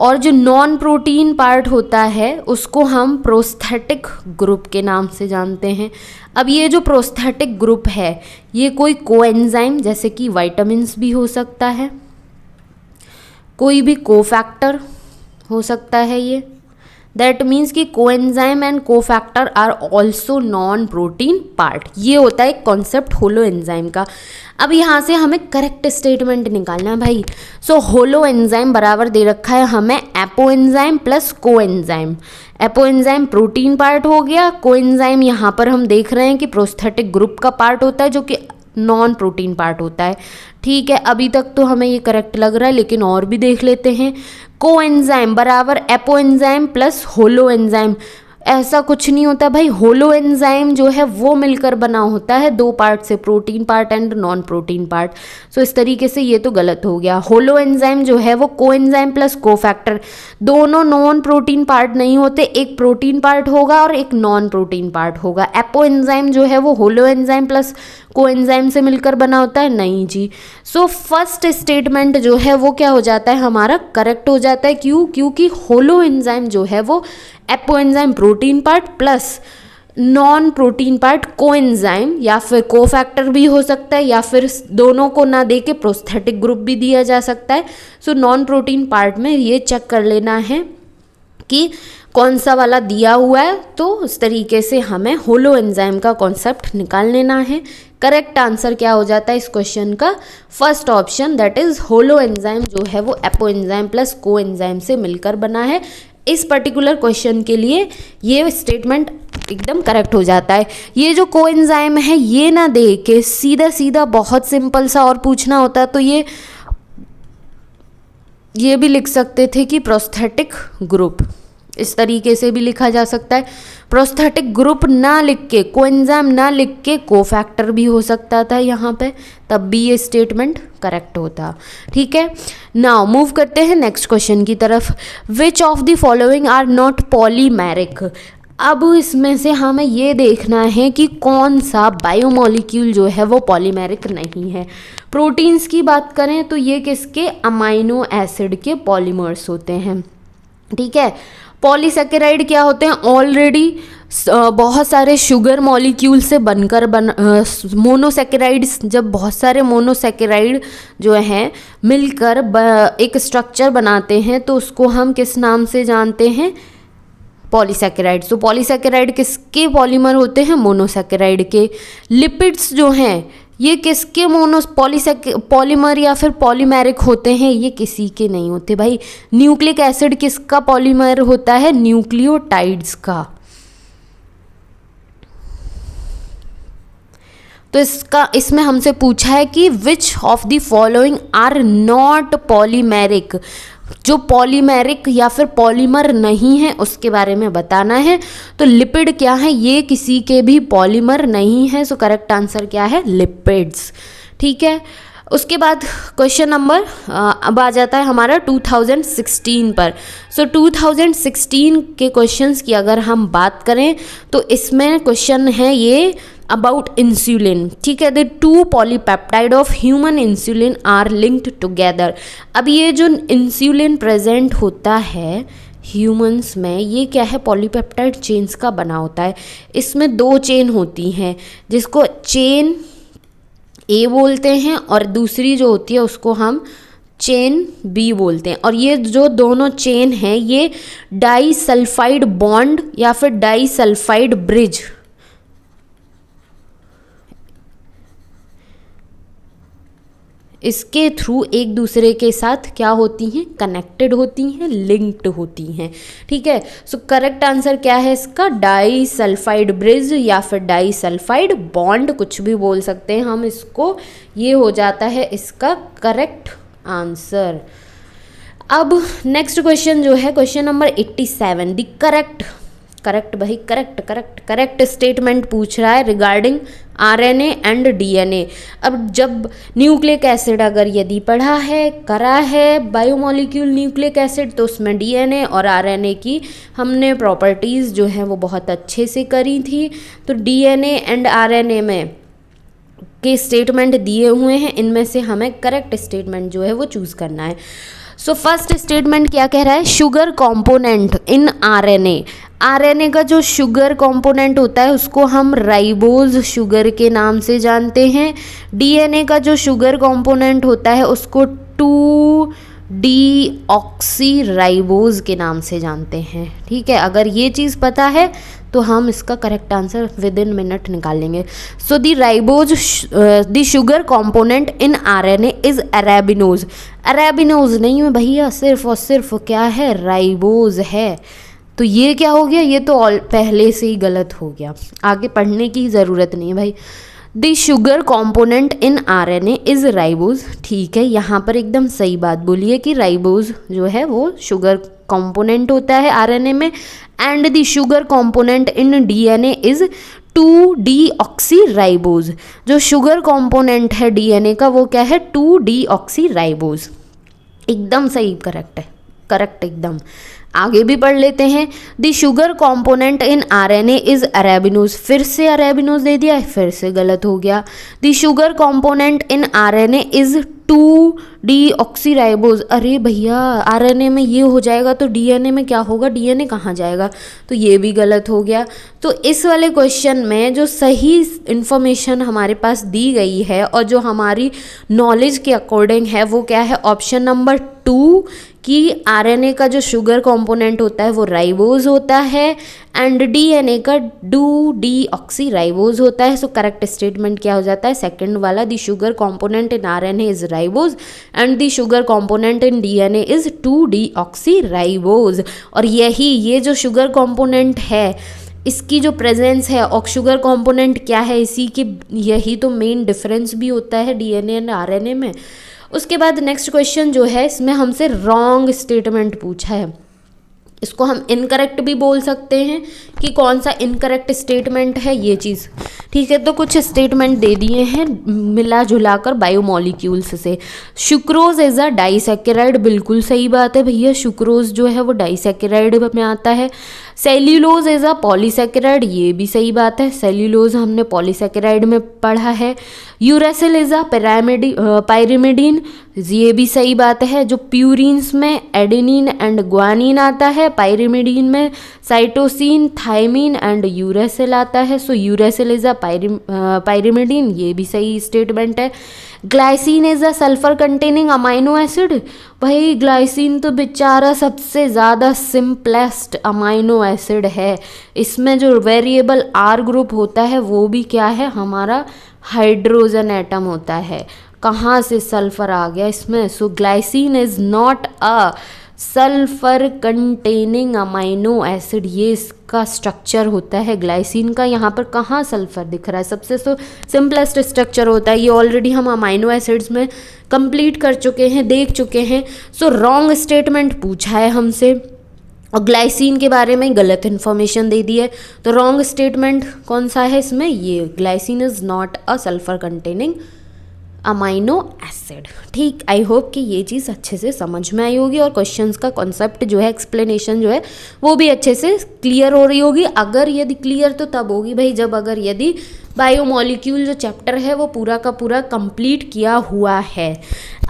और जो नॉन प्रोटीन पार्ट होता है उसको हम प्रोस्थेटिक ग्रुप के नाम से जानते हैं। अब ये जो प्रोस्थेटिक ग्रुप है ये कोई कोएंजाइम जैसे कि विटामिन्स भी हो सकता है, कोई भी कोफैक्टर हो सकता है। ये दैट मीन्स कि coenzyme and cofactor are also non protein part. ये होता है कॉन्सेप्ट होलो एंजाइम का। अब यहाँ से हमें करेक्ट स्टेटमेंट निकालना है भाई। सो होलो एंजाइम बराबर दे रखा है हमें apo enzyme plus coenzyme. Apo enzyme protein part हो गया, कोएंजाइम यहाँ पर हम देख रहे हैं कि प्रोस्थेटिक ग्रुप का पार्ट होता है जो कि नॉन प्रोटीन पार्ट होता है। ठीक है, अभी तक तो हमें ये करेक्ट लग रहा है, लेकिन और भी देख लेते हैं। कोएंजाइम बराबर apo enzyme plus holo enzyme, ऐसा कुछ नहीं होता भाई। होलो एंजाइम जो है वो मिलकर बना होता है दो पार्ट से, protein part and non protein part. So इस तरीके से ये तो गलत हो गया। होलो एंजाइम जो है वो कोएंजाइम प्लस कोफैक्टर, दोनों नॉन प्रोटीन पार्ट नहीं होते, एक प्रोटीन पार्ट होगा और एक नॉन प्रोटीन पार्ट होगा। एपो एंजाइम जो है वो होलो एंजाइम प्लस कोएंजाइम से मिलकर बना होता है, नहीं जी। सो फर्स्ट स्टेटमेंट जो है वो क्या हो जाता है, हमारा करेक्ट हो जाता है। क्यों? क्योंकि होलो एंजाइम जो है वो apo enzyme protein part plus non protein part coenzyme या फिर कोफैक्टर भी हो सकता है, या फिर दोनों को ना दे के प्रोस्थेटिक ग्रुप भी दिया जा सकता है। सो नॉन प्रोटीन पार्ट में ये चेक कर लेना है कि कौन सा वाला दिया हुआ है, तो उस तरीके से हमें होलो एंजाइम का कॉन्सेप्ट निकाल लेना है। करेक्ट आंसर क्या हो जाता है इस क्वेश्चन का, first option, that is holo enzyme जो है वो एपो एंजाइम प्लस को एंजाइम से मिलकर बना है। इस पर्टिकुलर क्वेश्चन के लिए ये स्टेटमेंट एकदम करेक्ट हो जाता है। ये जो कोएंजाइम है ये ना दे के सीधा सीधा बहुत सिंपल सा और पूछना होता तो ये भी लिख सकते थे कि प्रोस्थेटिक ग्रुप, इस तरीके से भी लिखा जा सकता है। प्रोस्थेटिक ग्रुप ना लिख के, कोएंजाइम ना लिख के कोफैक्टर भी हो सकता था यहाँ पे, तब भी ये स्टेटमेंट करेक्ट होता। ठीक है, नाउ मूव करते हैं नेक्स्ट क्वेश्चन की तरफ। Which of the following are not polymeric. अब इसमें से हमें ये देखना है कि कौन सा बायोमॉलिक्यूल जो है वो पॉलीमेरिक नहीं है। प्रोटीन्स की बात करें तो ये किसके, अमाइनो एसिड के पॉलीमर्स होते हैं। ठीक है, पॉलीसेकेराइड क्या होते हैं, ऑलरेडी बहुत सारे शुगर मॉलिक्यूल से बनकर मोनोसेकेराइड्स, जब बहुत सारे मोनोसेकेराइड जो हैं मिलकर एक स्ट्रक्चर बनाते हैं तो उसको हम किस नाम से जानते हैं, पॉलीसेकेराइड। तो पॉलीसेकेराइड किसके पॉलीमर होते हैं, मोनोसेकेराइड के। लिपिड्स जो हैं ये किसके पॉलीमर या फिर पॉलीमेरिक होते हैं, ये किसी के नहीं होते भाई। न्यूक्लिक एसिड किसका पॉलीमर होता है, न्यूक्लियोटाइड्स का। तो इसमें हमसे पूछा है कि which of the following are not polymeric, जो पॉलीमेरिक या फिर पॉलीमर नहीं है उसके बारे में बताना है। तो लिपिड क्या है, ये किसी के भी पॉलीमर नहीं है। सो करेक्ट आंसर क्या है, लिपिड्स। ठीक है, उसके बाद क्वेश्चन नंबर अब आ जाता है हमारा 2016 पर। सो 2016 के क्वेश्चंस की अगर हम बात करें तो इसमें क्वेश्चन है ये अबाउट इंसुलिन। ठीक है, the two polypeptide of human insulin are linked together. अब ये जो इंसुलिन प्रेजेंट होता है ह्यूमंस में, ये क्या है, पॉलीपेप्टाइड चेन्स का बना होता है। इसमें 2 चेन होती हैं जिसको चेन ए बोलते हैं और दूसरी जो होती है उसको हम चेन बी बोलते हैं। और ये जो दोनों चेन हैं ये डाइसल्फाइड बॉन्ड या फिर डाइसल्फाइड ब्रिज, इसके थ्रू एक दूसरे के साथ क्या होती हैं, कनेक्टेड होती हैं, लिंक्ड होती हैं। ठीक है, सो करेक्ट आंसर क्या है इसका, डाइसल्फाइड ब्रिज या फिर डाइसल्फाइड बॉन्ड, कुछ भी बोल सकते हैं हम इसको, ये हो जाता है इसका करेक्ट आंसर। अब नेक्स्ट क्वेश्चन जो है question number 87, the correct statement पूछ रहा है रिगार्डिंग आरएनए एंड डीएनए। अब जब न्यूक्लिक एसिड अगर यदि पढ़ा है, करा है बायोमोलिक्यूल न्यूक्लिक एसिड, तो उसमें डीएनए और आरएनए की हमने प्रॉपर्टीज़ जो हैं वो बहुत अच्छे से करी थी। तो डीएनए एंड आरएनए में के स्टेटमेंट दिए हुए हैं, इनमें से हमें करेक्ट स्टेटमेंट जो है वो चूज़ करना है। सो फर्स्ट स्टेटमेंट क्या कह रहा है, sugar component in RNA. RNA का जो शुगर कंपोनेंट होता है उसको हम राइबोज शुगर के नाम से जानते हैं। डीएनए का जो शुगर कंपोनेंट होता है उसको 2-डीऑक्सी-राइबोज के नाम से जानते हैं। ठीक है, अगर ये चीज़ पता है तो हम इसका correct answer with in minute निकाल लेंगे। So the sugar component in RNA is arabinose. Arabinose नहीं है भैया, सिर्फ और सिर्फ क्या है, राइबोज है। तो ये क्या हो गया, ये तो पहले से ही गलत हो गया, आगे पढ़ने की ज़रूरत नहीं है भाई। The sugar component in RNA is ribose. ठीक है, यहाँ पर एकदम सही बात बोली है कि राइबोज जो है वो शुगर कॉम्पोनेंट होता है आरएनए में। And the sugar component in DNA is 2-डीऑक्सी-राइबोज। जो शुगर कॉम्पोनेंट है डीएनए का वो क्या है, 2-डीऑक्सी-राइबोज। एकदम सही, करेक्ट है, करेक्ट एकदम। आगे भी पढ़ लेते हैं। The sugar component in RNA is arabinose. फिर से अरेबिनोज दे दिया, फिर से गलत हो गया। The sugar component in RNA is 2-डीऑक्सी-राइबोज। अरे भैया, आरएनए में ये हो जाएगा तो डीएनए में क्या होगा, डीएनए कहाँ जाएगा, तो ये भी गलत हो गया। तो इस वाले क्वेश्चन में जो सही इन्फॉर्मेशन हमारे पास दी गई है और जो हमारी नॉलेज के अकॉर्डिंग है वो क्या है, ऑप्शन नंबर 2 कि आरएनए का जो शुगर कंपोनेंट होता है वो राइबोज होता है एंड डीएनए का 2-डीऑक्सी-राइबोज होता है। सो करेक्ट स्टेटमेंट क्या हो जाता है, सेकंड वाला, the sugar component in RNA is ribose and the sugar component in DNA is 2-डीऑक्सी-राइबोज। और ये जो शुगर कंपोनेंट है इसकी जो प्रेजेंस है और शुगर कंपोनेंट क्या है इसी की, यही तो मेन डिफरेंस भी होता है डीएनए एंड आरएनए में। उसके बाद नेक्स्ट क्वेश्चन जो है इसमें हमसे रॉन्ग स्टेटमेंट पूछा है। इसको हम इनकरेक्ट भी बोल सकते हैं कि कौन सा इनकरेक्ट स्टेटमेंट है, ये चीज़ ठीक है, तो कुछ स्टेटमेंट दे दिए हैं मिला जुलाकर बायोमोलिक्यूल्स से। सुक्रोज इज अ डाइसैकेराइड, बिल्कुल सही बात है भैया, सुक्रोज जो है वो डाइसैकेराइड में आता है। सेल्यूलोज इज अ पॉलीसैकेराइड, ये भी सही बात है, सेल्यूलोज हमने पॉलीसैकेराइड में पढ़ा है। यूरेसिल इज अ पायरिमिडीन, ये भी सही बात है। जो प्यूरिन्स में एडेनिन एंड ग्वानिन आता है, पायरिमिडीन में साइटोसिन, थायमिन एंड यूरेसिल आता है। सो यूरेसिल इज अ पायरिमिडीन, ये भी सही स्टेटमेंट है। Glycine is a sulphur containing amino acid, भाई ग्लाइसिन तो बेचारा सबसे ज़्यादा सिंपलेस्ट अमाइनो एसिड है। इसमें जो वेरिएबल आर ग्रुप होता है वो भी क्या है, हमारा हाइड्रोजन एटम होता है। कहाँ से सल्फर आ गया इसमें? So glycine is not a sulphur containing amino acid, ये इसका स्ट्रक्चर होता है ग्लाइसिन का। यहाँ पर कहाँ सल्फर दिख रहा है? सबसे तो सिंपलेस्ट स्ट्रक्चर होता है ये, ऑलरेडी हम अमाइनो एसिड्स में कंप्लीट कर चुके हैं, देख चुके हैं। सो रॉन्ग स्टेटमेंट पूछा है हमसे और ग्लाइसिन के बारे में गलत इन्फॉर्मेशन दे दी है, तो रॉन्ग स्टेटमेंट कौन सा है इसमें? ये glycine is not a sulphur containing amino acid. ठीक, आई होप कि ये चीज़ अच्छे से समझ में आई होगी और क्वेश्चंस का कॉन्सेप्ट जो है, एक्सप्लेनेशन जो है वो भी अच्छे से क्लियर हो रही होगी। अगर यदि क्लियर तो तब होगी भाई जब अगर यदि बायोमोलिक्यूल जो चैप्टर है वो पूरा का पूरा कंप्लीट किया हुआ है।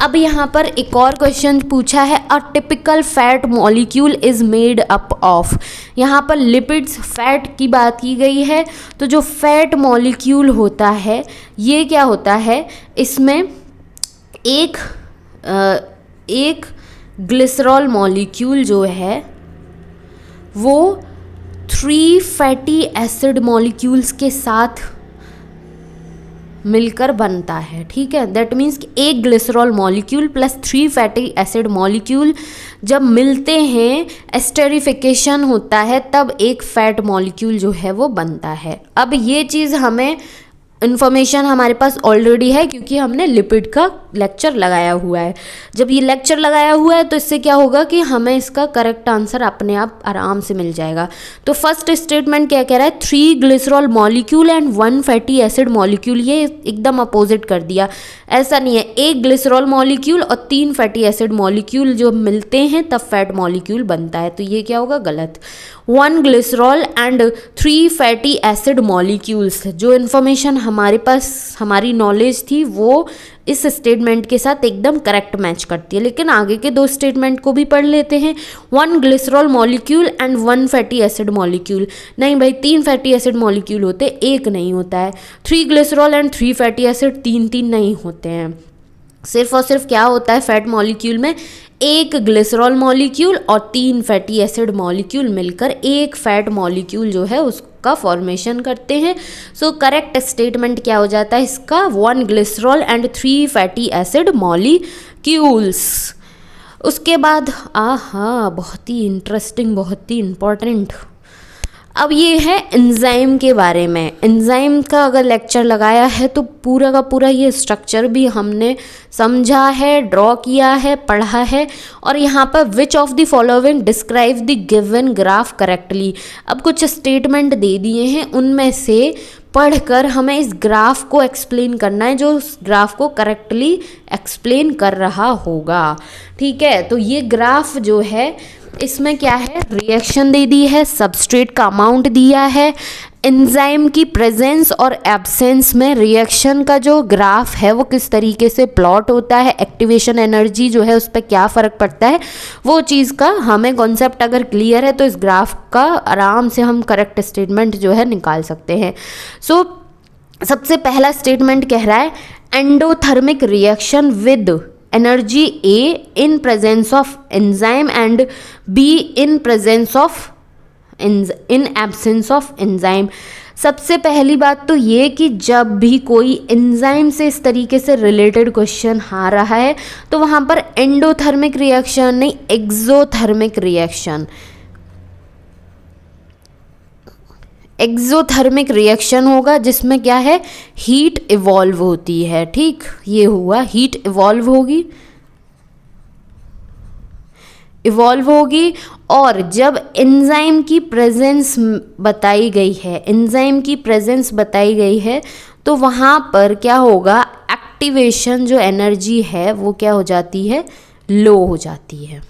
अब यहाँ पर एक और क्वेश्चन पूछा है, a typical fat molecule is made up of. यहाँ पर लिपिड्स फैट की बात की गई है, तो जो फैट मॉलिक्यूल होता है ये क्या होता है, इसमें एक ग्लिसरॉल मॉलिक्यूल जो है वो 3 फैटी एसिड मॉलिक्यूल्स के साथ मिलकर बनता है। ठीक है, दैट मीन्स कि एक glycerol molecule plus 3 fatty acid molecule जब मिलते हैं, एस्टेरिफिकेशन होता है, तब एक फैट मॉलिक्यूल जो है वो बनता है। अब ये चीज़ हमें इन्फॉर्मेशन हमारे पास ऑलरेडी है क्योंकि हमने लिपिड का लेक्चर लगाया हुआ है। जब ये लेक्चर लगाया हुआ है तो इससे क्या होगा कि हमें इसका करेक्ट आंसर अपने आप आराम से मिल जाएगा। तो फर्स्ट स्टेटमेंट क्या कह रहा है, 3 glycerol molecule and 1 fatty acid molecule, ये एकदम अपोजिट कर दिया। ऐसा नहीं है, एक ग्लिसरॉल मॉलिक्यूल और 3 फैटी एसिड मॉलिक्यूल जो मिलते हैं तब फैट मॉलिक्यूल बनता है, तो ये क्या होगा, गलत। 1 glycerol and 3 fatty acid molecules, जो इन्फॉर्मेशन हमारे पास हमारी नॉलेज थी वो इस स्टेटमेंट के साथ एकदम करेक्ट मैच करती है। लेकिन आगे के 2 स्टेटमेंट को भी पढ़ लेते हैं। 1 glycerol molecule and 1 fatty acid molecule, नहीं भाई 3 फैटी एसिड मॉलिक्यूल होते, एक नहीं होता है। 3 ग्लिसरॉल एंड 3 फैटी एसिड 3 नहीं होते हैं। सिर्फ और सिर्फ क्या होता है फैट मॉलिक्यूल में, एक ग्लिसरॉल मॉलिक्यूल और 3 फैटी एसिड मॉलिक्यूल मिलकर एक फैट मॉलिक्यूल जो है उसका फॉर्मेशन करते हैं। सो करेक्ट स्टेटमेंट क्या हो जाता है इसका, 1 glycerol and 3 fatty acid molecules. उसके बाद बहुत ही इंटरेस्टिंग, बहुत ही इम्पॉर्टेंट, अब ये है एंजाइम के बारे में। एंजाइम का अगर लेक्चर लगाया है तो पूरा का पूरा ये स्ट्रक्चर भी हमने समझा है, ड्रॉ किया है, पढ़ा है। और यहाँ पर विच of the following describe the given graph correctly, अब कुछ स्टेटमेंट दे दिए हैं, उनमें से पढ़कर हमें इस ग्राफ को एक्सप्लेन करना है जो उस ग्राफ को करेक्टली एक्सप्लेन कर रहा होगा। ठीक है, तो ये ग्राफ जो है इसमें क्या है, रिएक्शन दे दी है, सबस्ट्रेट का अमाउंट दिया है, एंजाइम की प्रेजेंस और एब्सेंस में रिएक्शन का जो ग्राफ है वो किस तरीके से प्लॉट होता है, एक्टिवेशन एनर्जी जो है उस पर क्या फ़र्क पड़ता है, वो चीज़ का हमें कॉन्सेप्ट अगर क्लियर है तो इस ग्राफ का आराम से हम करेक्ट स्टेटमेंट जो है निकाल सकते हैं। सो सबसे पहला स्टेटमेंट कह रहा है endothermic reaction with energy A in presence of enzyme and B in presence of in absence of enzyme। सबसे पहली बात तो ये कि जब भी कोई एंजाइम से इस तरीके से रिलेटेड क्वेश्चन आ रहा है तो वहाँ पर एंडोथर्मिक रिएक्शन नहीं, एक्सोथर्मिक रिएक्शन, एक्सोथर्मिक रिएक्शन होगा जिसमें क्या है, हीट इवॉल्व होती है। ठीक, ये हुआ, हीट इवॉल्व होगी और जब एंजाइम की प्रेजेंस बताई गई है, एंजाइम की प्रेजेंस बताई गई है, तो वहाँ पर क्या होगा, एक्टिवेशन जो एनर्जी है वो क्या हो जाती है, लो हो जाती है।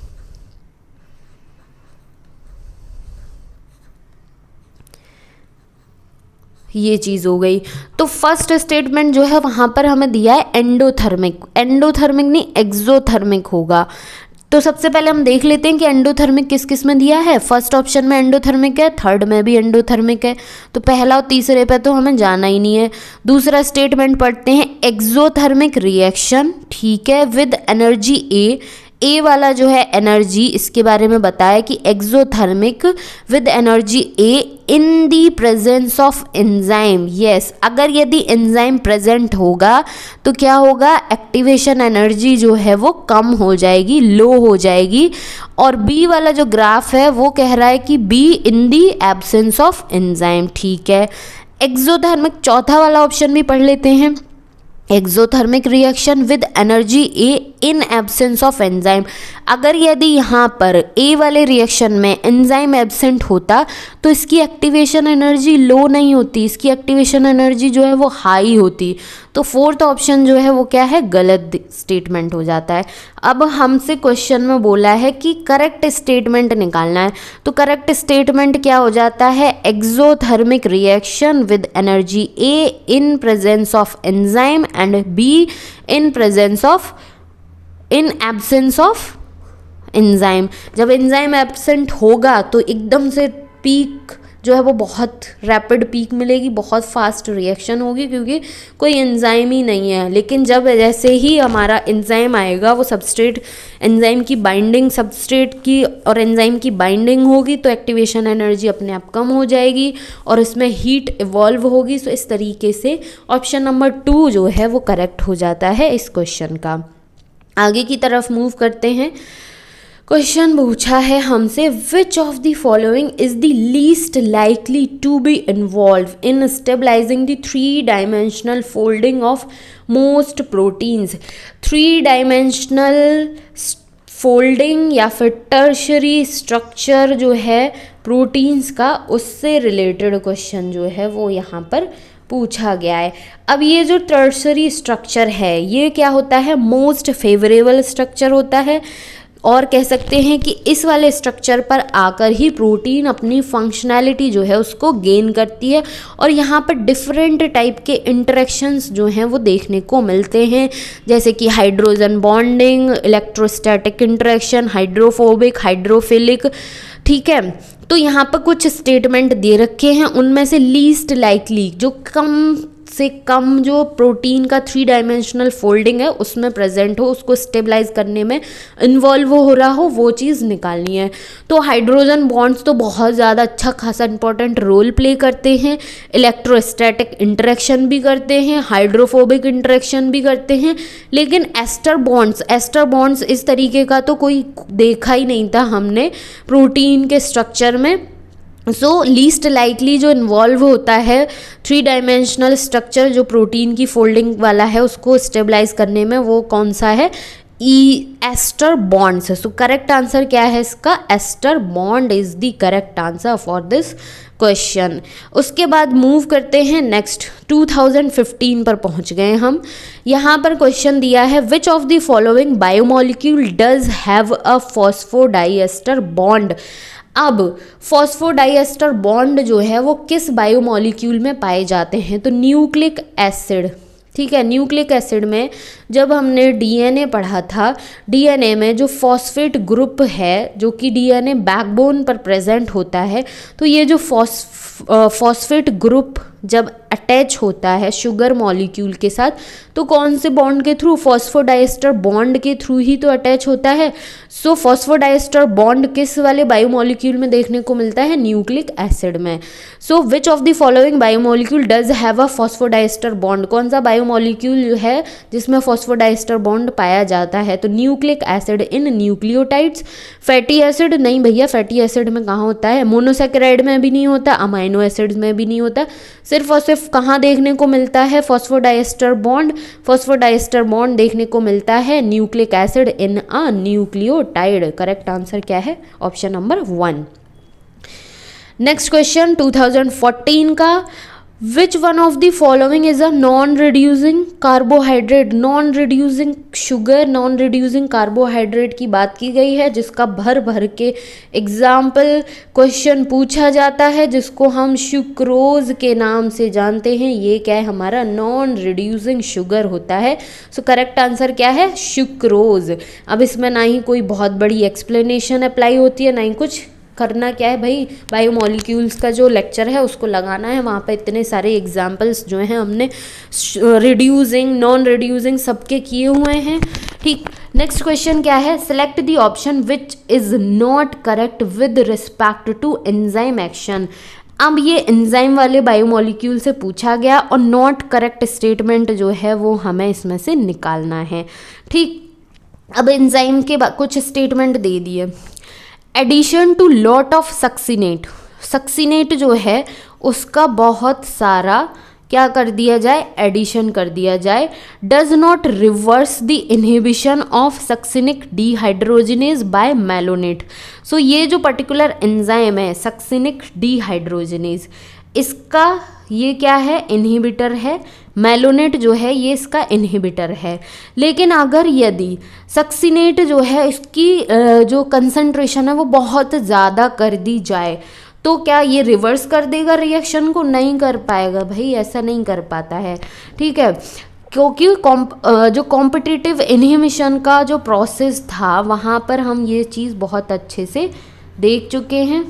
ये चीज़ हो गई। तो फर्स्ट स्टेटमेंट जो है वहाँ पर हमें दिया है एंडोथर्मिक, एंडोथर्मिक नहीं एक्सोथर्मिक होगा। तो सबसे पहले हम देख लेते हैं कि एंडोथर्मिक किस किस में दिया है। फर्स्ट ऑप्शन में एंडोथर्मिक है, थर्ड में भी एंडोथर्मिक है, तो पहला और तीसरे पे तो हमें जाना ही नहीं है। दूसरा स्टेटमेंट पढ़ते हैं, एक्सोथर्मिक रिएक्शन, ठीक है, विद एनर्जी ए वाला जो है एनर्जी, इसके बारे में बताया कि exothermic with energy A in the presence of enzyme. Yes, अगर यदि एंजाइम प्रेजेंट होगा तो क्या होगा, एक्टिवेशन एनर्जी जो है वो कम हो जाएगी, लो हो जाएगी। और बी वाला जो ग्राफ है वो कह रहा है कि be in the absence of enzyme, ठीक है। एक्सोथर्मिक चौथा वाला ऑप्शन भी पढ़ लेते हैं, exothermic reaction with energy A in absence of enzyme. अगर यदि यहाँ पर ए वाले रिएक्शन में एंजाइम एब्सेंट होता तो इसकी एक्टिवेशन एनर्जी लो नहीं होती, इसकी एक्टिवेशन एनर्जी जो है वो हाई होती। तो फोर्थ ऑप्शन जो है वो क्या है, गलत स्टेटमेंट हो जाता है। अब हमसे क्वेश्चन में बोला है कि करेक्ट स्टेटमेंट निकालना है, तो करेक्ट स्टेटमेंट क्या हो जाता है, exothermic reaction with energy A in presence of enzyme and be in absence of enzyme. जब एंजाइम एब्सेंट होगा तो एकदम से पीक जो है वो बहुत रैपिड पीक मिलेगी, बहुत फास्ट रिएक्शन होगी क्योंकि कोई एंजाइम ही नहीं है। लेकिन जब जैसे ही हमारा एंजाइम आएगा, वो सबस्ट्रेट एंजाइम की बाइंडिंग, सबस्ट्रेट की और एंजाइम की बाइंडिंग होगी तो एक्टिवेशन एनर्जी अपने आप कम हो जाएगी और इसमें हीट इवॉल्व होगी। सो इस तरीके से ऑप्शन नंबर 2 जो है वो करेक्ट हो जाता है इस क्वेश्चन का। आगे की तरफ मूव करते हैं। क्वेश्चन पूछा है हमसे, which of the following is the least likely to be involve in stabilising the 3 dimensional folding of most proteins. 3 dimensional folding या फिर टर्शरी स्ट्रक्चर जो है प्रोटीन्स का, उससे रिलेटेड क्वेश्चन जो है वो यहाँ पर पूछा गया है। अब ये जो टर्शरी स्ट्रक्चर है ये क्या होता है, मोस्ट फेवरेबल स्ट्रक्चर होता है, और कह सकते हैं कि इस वाले स्ट्रक्चर पर आकर ही प्रोटीन अपनी फंक्शनैलिटी जो है उसको गेन करती है। और यहाँ पर डिफरेंट टाइप के इंटरेक्शंस जो हैं वो देखने को मिलते हैं, जैसे कि hydrogen bonding, electrostatic interaction, hydrophobic, hydrophilic, ठीक है। तो यहाँ पर कुछ स्टेटमेंट दे रखे हैं, उनमें से लीस्ट लाइकली जो कम से कम जो प्रोटीन का 3 डायमेंशनल फोल्डिंग है उसमें प्रेजेंट हो, उसको स्टेबलाइज करने में इन्वॉल्व हो रहा हो, वो चीज़ निकालनी है। तो हाइड्रोजन बॉन्ड्स तो बहुत ज़्यादा अच्छा खासा इंपॉर्टेंट रोल प्ले करते हैं, इलेक्ट्रोस्टैटिक इंटरेक्शन भी करते हैं, हाइड्रोफोबिक इंटरेक्शन भी करते हैं, लेकिन एस्टर बॉन्ड्स इस तरीके का तो कोई देखा ही नहीं था हमने प्रोटीन के स्ट्रक्चर में। सो लीस्ट लाइकली जो इन्वॉल्व होता है 3 डायमेंशनल स्ट्रक्चर जो प्रोटीन की फोल्डिंग वाला है उसको स्टेबलाइज करने में, वो कौन सा है, एस्टर बॉन्ड्स है। सो करेक्ट आंसर क्या है इसका, ester bond is the correct answer for this question. उसके बाद मूव करते हैं नेक्स्ट 2015 पर पहुंच गए हम। यहाँ पर क्वेश्चन दिया है, विच of the following biomolecule does have a phosphodiester bond. अब फॉस्फोडाइएस्टर बॉन्ड जो है वो किस बायोमोलिक्यूल में पाए जाते हैं, तो न्यूक्लिक एसिड, ठीक है। न्यूक्लिक एसिड में जब हमने डीएनए पढ़ा था, डीएनए में जो फॉस्फेट ग्रुप है जो कि डीएनए बैकबोन पर प्रेजेंट होता है, तो ये जो फॉस्फेट ग्रुप जब अटैच होता है शुगर मॉलिक्यूल के साथ तो कौन से बॉन्ड के थ्रू, फॉस्फोडाइएस्टर बॉन्ड के थ्रू ही तो अटैच होता है। सो फॉस्फोडाइएस्टर बॉन्ड किस वाले बायोमोलिक्यूल में देखने को मिलता है, न्यूक्लिक एसिड में। So which of the following biomolecule does have a phosphodiester bond, कौन सा बायोमोलिक्यूल है जिसमें फॉस्फोडाइएस्टर बॉन्ड पाया जाता है, तो nucleic acid in nucleotides. Fatty acid नहीं भैया, फैटी एसिड में कहाँ होता है, मोनोसैकेराइड में भी नहीं होता, अमाइनो एसिड में भी नहीं होता, सिर्फ और सिर्फ कहाँ देखने को मिलता है फॉस्फोडाइएस्टर बॉन्ड? फॉस्फोडाइएस्टर बॉन्ड देखने को मिलता है nucleic acid in a nucleotide. Correct answer क्या है? Option number 1। नेक्स्ट क्वेश्चन 2014 का, विच one of the following is a non reducing carbohydrate? Non reducing sugar, non reducing carbohydrate की बात की गई है, जिसका भर भर के एग्जाम्पल क्वेश्चन पूछा जाता है, जिसको हम सुक्रोज के नाम से जानते हैं। ये क्या है? हमारा नॉन रिड्यूसिंग शुगर होता है। सो करेक्ट आंसर क्या है? सुक्रोज। अब इसमें ना ही कोई बहुत बड़ी एक्सप्लेनेशन अप्लाई होती है, ना ही कुछ करना क्या है भाई, बायोमोलिक्यूल्स का जो लेक्चर है उसको लगाना है, वहाँ पे इतने सारे एग्जाम्पल्स जो हैं हमने रिड्यूसिंग, नॉन रिड्यूसिंग सबके किए हुए हैं। ठीक, नेक्स्ट क्वेश्चन क्या है? Select the option which is not correct with respect to enzyme action. अब ये एंजाइम वाले बायोमोलिक्यूल से पूछा गया और नॉट करेक्ट स्टेटमेंट जो है वो हमें इसमें से निकालना है। ठीक, अब एंजाइम के कुछ स्टेटमेंट दे दिए। Addition to lot of succinate, succinate जो है उसका बहुत सारा क्या कर दिया जाए? एडिशन कर दिया जाए। Does not reverse the inhibition of succinic dehydrogenase by malonate. So ये जो पर्टिकुलर एंजाइम है सक्सिनिक डीहाइड्रोजिनेज, इसका ये क्या है? इनहिबिटर है। मेलोनेट जो है ये इसका इनहिबिटर है। लेकिन अगर यदि सक्सीनेट जो है इसकी जो कंसंट्रेशन है वो बहुत ज़्यादा कर दी जाए तो क्या ये रिवर्स कर देगा रिएक्शन को? नहीं कर पाएगा भाई, ऐसा नहीं कर पाता है। ठीक है, क्योंकि जो कॉम्पिटिटिव इनहिबिशन का जो प्रोसेस था वहाँ पर हम ये चीज़ बहुत अच्छे से देख चुके हैं।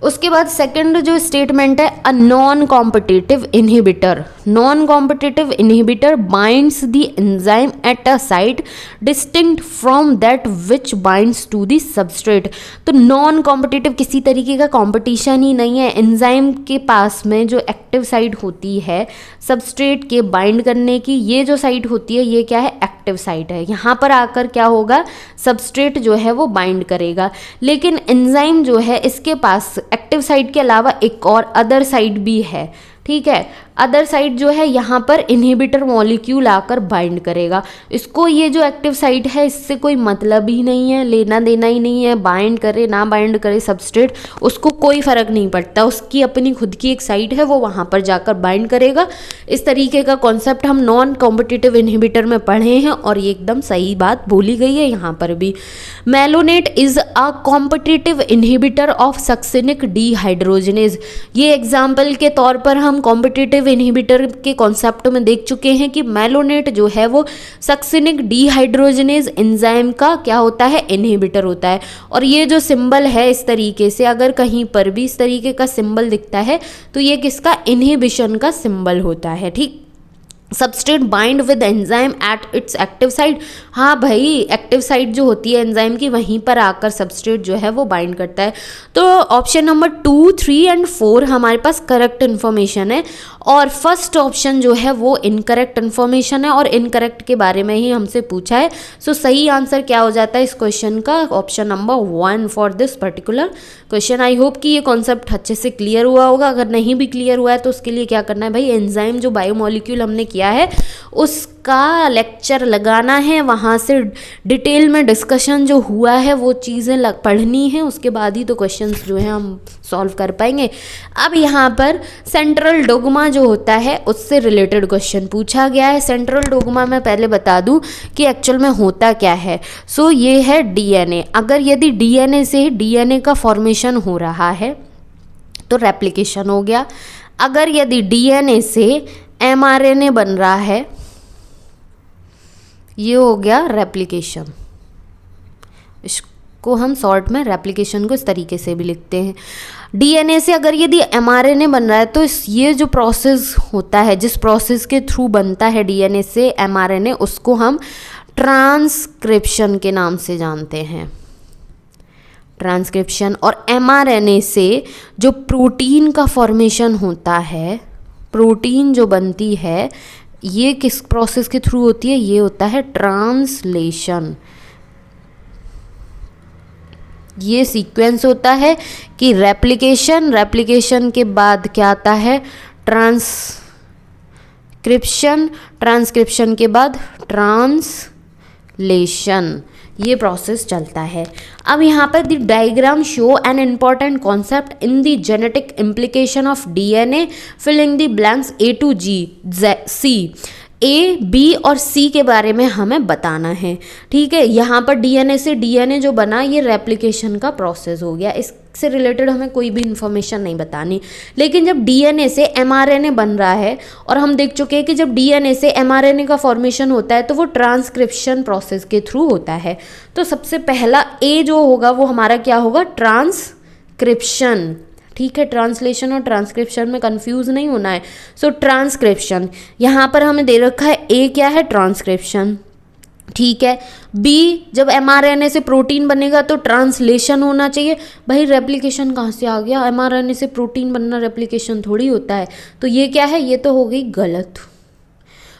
उसके बाद सेकंड जो स्टेटमेंट है, a non competitive inhibitor, non competitive inhibitor binds the enzyme at a site distinct from that which binds to the substrate. तो नॉन कॉम्पिटिटिव किसी तरीके का कॉम्पिटिशन ही नहीं है। एंजाइम के पास में जो एक्टिव साइट होती है सबस्ट्रेट के बाइंड करने की, ये जो साइट होती है ये क्या है? एक्टिव साइट है। यहाँ पर आकर क्या होगा? सबस्ट्रेट जो है वो बाइंड करेगा। लेकिन एंजाइम जो है इसके पास एक्टिव साइट के अलावा एक और अदर साइट भी है। ठीक है, अदर साइड जो है यहाँ पर इनहिबिटर मॉलिक्यूल आकर बाइंड करेगा। इसको ये जो एक्टिव साइट है इससे कोई मतलब ही नहीं है, लेना देना ही नहीं है। बाइंड करे ना बाइंड करे सबस्ट्रेट, उसको कोई फ़र्क नहीं पड़ता। उसकी अपनी खुद की एक साइट है, वो वहाँ पर जाकर बाइंड करेगा। इस तरीके का कॉन्सेप्ट हम नॉन कॉम्पिटिटिव इनहिबिटर में पढ़े हैं और ये एकदम सही बात बोली गई है यहाँ पर भी। Malonate is a competitive inhibitor of succinic dehydrogenase. ये एग्जाम्पल के तौर पर हम कॉम्पिटिटिव इनहिबिटर के कॉन्सेप्ट में देख चुके हैं कि मेलोनेट जो है वो सक्सिनिक डीहाइड्रोजिनेज एंजाइम का क्या होता है? इनहिबिटर होता है। और ये जो सिंबल है इस तरीके से, अगर कहीं पर भी इस तरीके का सिंबल दिखता है तो ये किसका? इनहिबिशन का सिंबल होता है। ठीक, substrate bind with enzyme at its active site. हाँ भाई, एक्टिव साइट जो होती है एंजाइम की वहीं पर आकर सबस्ट्रेट जो है वो बाइंड करता है। तो ऑप्शन नंबर 2, 3 एंड 4 हमारे पास करेक्ट इन्फॉर्मेशन है और फर्स्ट ऑप्शन जो है वो इनकरेक्ट इन्फॉर्मेशन है और इनकरेक्ट के बारे में ही हमसे पूछा है। सो सही आंसर क्या हो जाता है इस क्वेश्चन का? Option number 1 for this particular question. I hope कि ये कॉन्सेप्ट अच्छे से क्लियर हुआ होगा। अगर नहीं भी क्लियर हुआ है तो उसके लिए क्या करना है भाई, एंजाइम जो बायोमोलिक्यूल हमने किया है उसका लेक्चर लगाना है, वहाँ से डिटेल में डिस्कशन जो हुआ है वो चीज़ें पढ़नी है, उसके बाद ही तो क्वेश्चंस जो हैं हम सॉल्व कर पाएंगे। अब यहाँ पर सेंट्रल डोगमा जो होता है उससे रिलेटेड क्वेश्चन पूछा गया है। सेंट्रल डोगमा मैं पहले बता दूँ कि एक्चुअल में होता क्या है। सो ये है डीएनए। अगर यदि डीएनए से डीएनए का फॉर्मेशन हो रहा है तो रेप्लिकेशन हो गया। अगर यदि डीएनए से एमआरएनए बन रहा है, ये हो गया रेप्लिकेशन। इसको हम शॉर्ट में रेप्लिकेशन को इस तरीके से भी लिखते हैं। डीएनए से अगर यदि एमआरएनए बन रहा है तो ये जो प्रोसेस होता है, जिस प्रोसेस के थ्रू बनता है डीएनए से एमआरएनए, उसको हम ट्रांसक्रिप्शन के नाम से जानते हैं। ट्रांसक्रिप्शन। और एमआरएनए से जो प्रोटीन का फॉर्मेशन होता है, प्रोटीन जो बनती है, ये किस प्रोसेस के थ्रू होती है? ये होता है ट्रांसलेशन। ये सीक्वेंस होता है कि रेप्लिकेशन के बाद क्या आता है, ट्रांसक्रिप्शन के बाद ट्रांसलेशन, ये प्रोसेस चलता है। अब यहाँ पर the diagram show an important concept in the genetic implication of DNA, filling the blanks A to C. A, B और सी के बारे में हमें बताना है, ठीक है। यहाँ पर डीएनए से डीएनए जो बना, ये रेप्लिकेशन का प्रोसेस हो गया, इससे रिलेटेड हमें कोई भी इंफॉर्मेशन नहीं बतानी। लेकिन जब डीएनए से एमआरएनए बन रहा है, और हम देख चुके हैं कि जब डीएनए से एमआरएनए का फॉर्मेशन होता है तो वो ट्रांसक्रिप्शन प्रोसेस के थ्रू होता है। तो सबसे पहला ए जो होगा वो हमारा क्या होगा, ट्रांसक्रिप्शन, ठीक है। ट्रांसलेशन और ट्रांसक्रिप्शन में कंफ्यूज नहीं होना है। सो ट्रांसक्रिप्शन, यहाँ पर हमें दे रखा है ए क्या है, ट्रांसक्रिप्शन, ठीक है। बी, जब एमआरएनए से प्रोटीन बनेगा तो ट्रांसलेशन होना चाहिए। भाई रेप्लिकेशन कहाँ से आ गया, एमआरएनए से प्रोटीन बनना रेप्लिकेशन थोड़ी होता है। तो ये क्या है, ये तो हो गई गलत।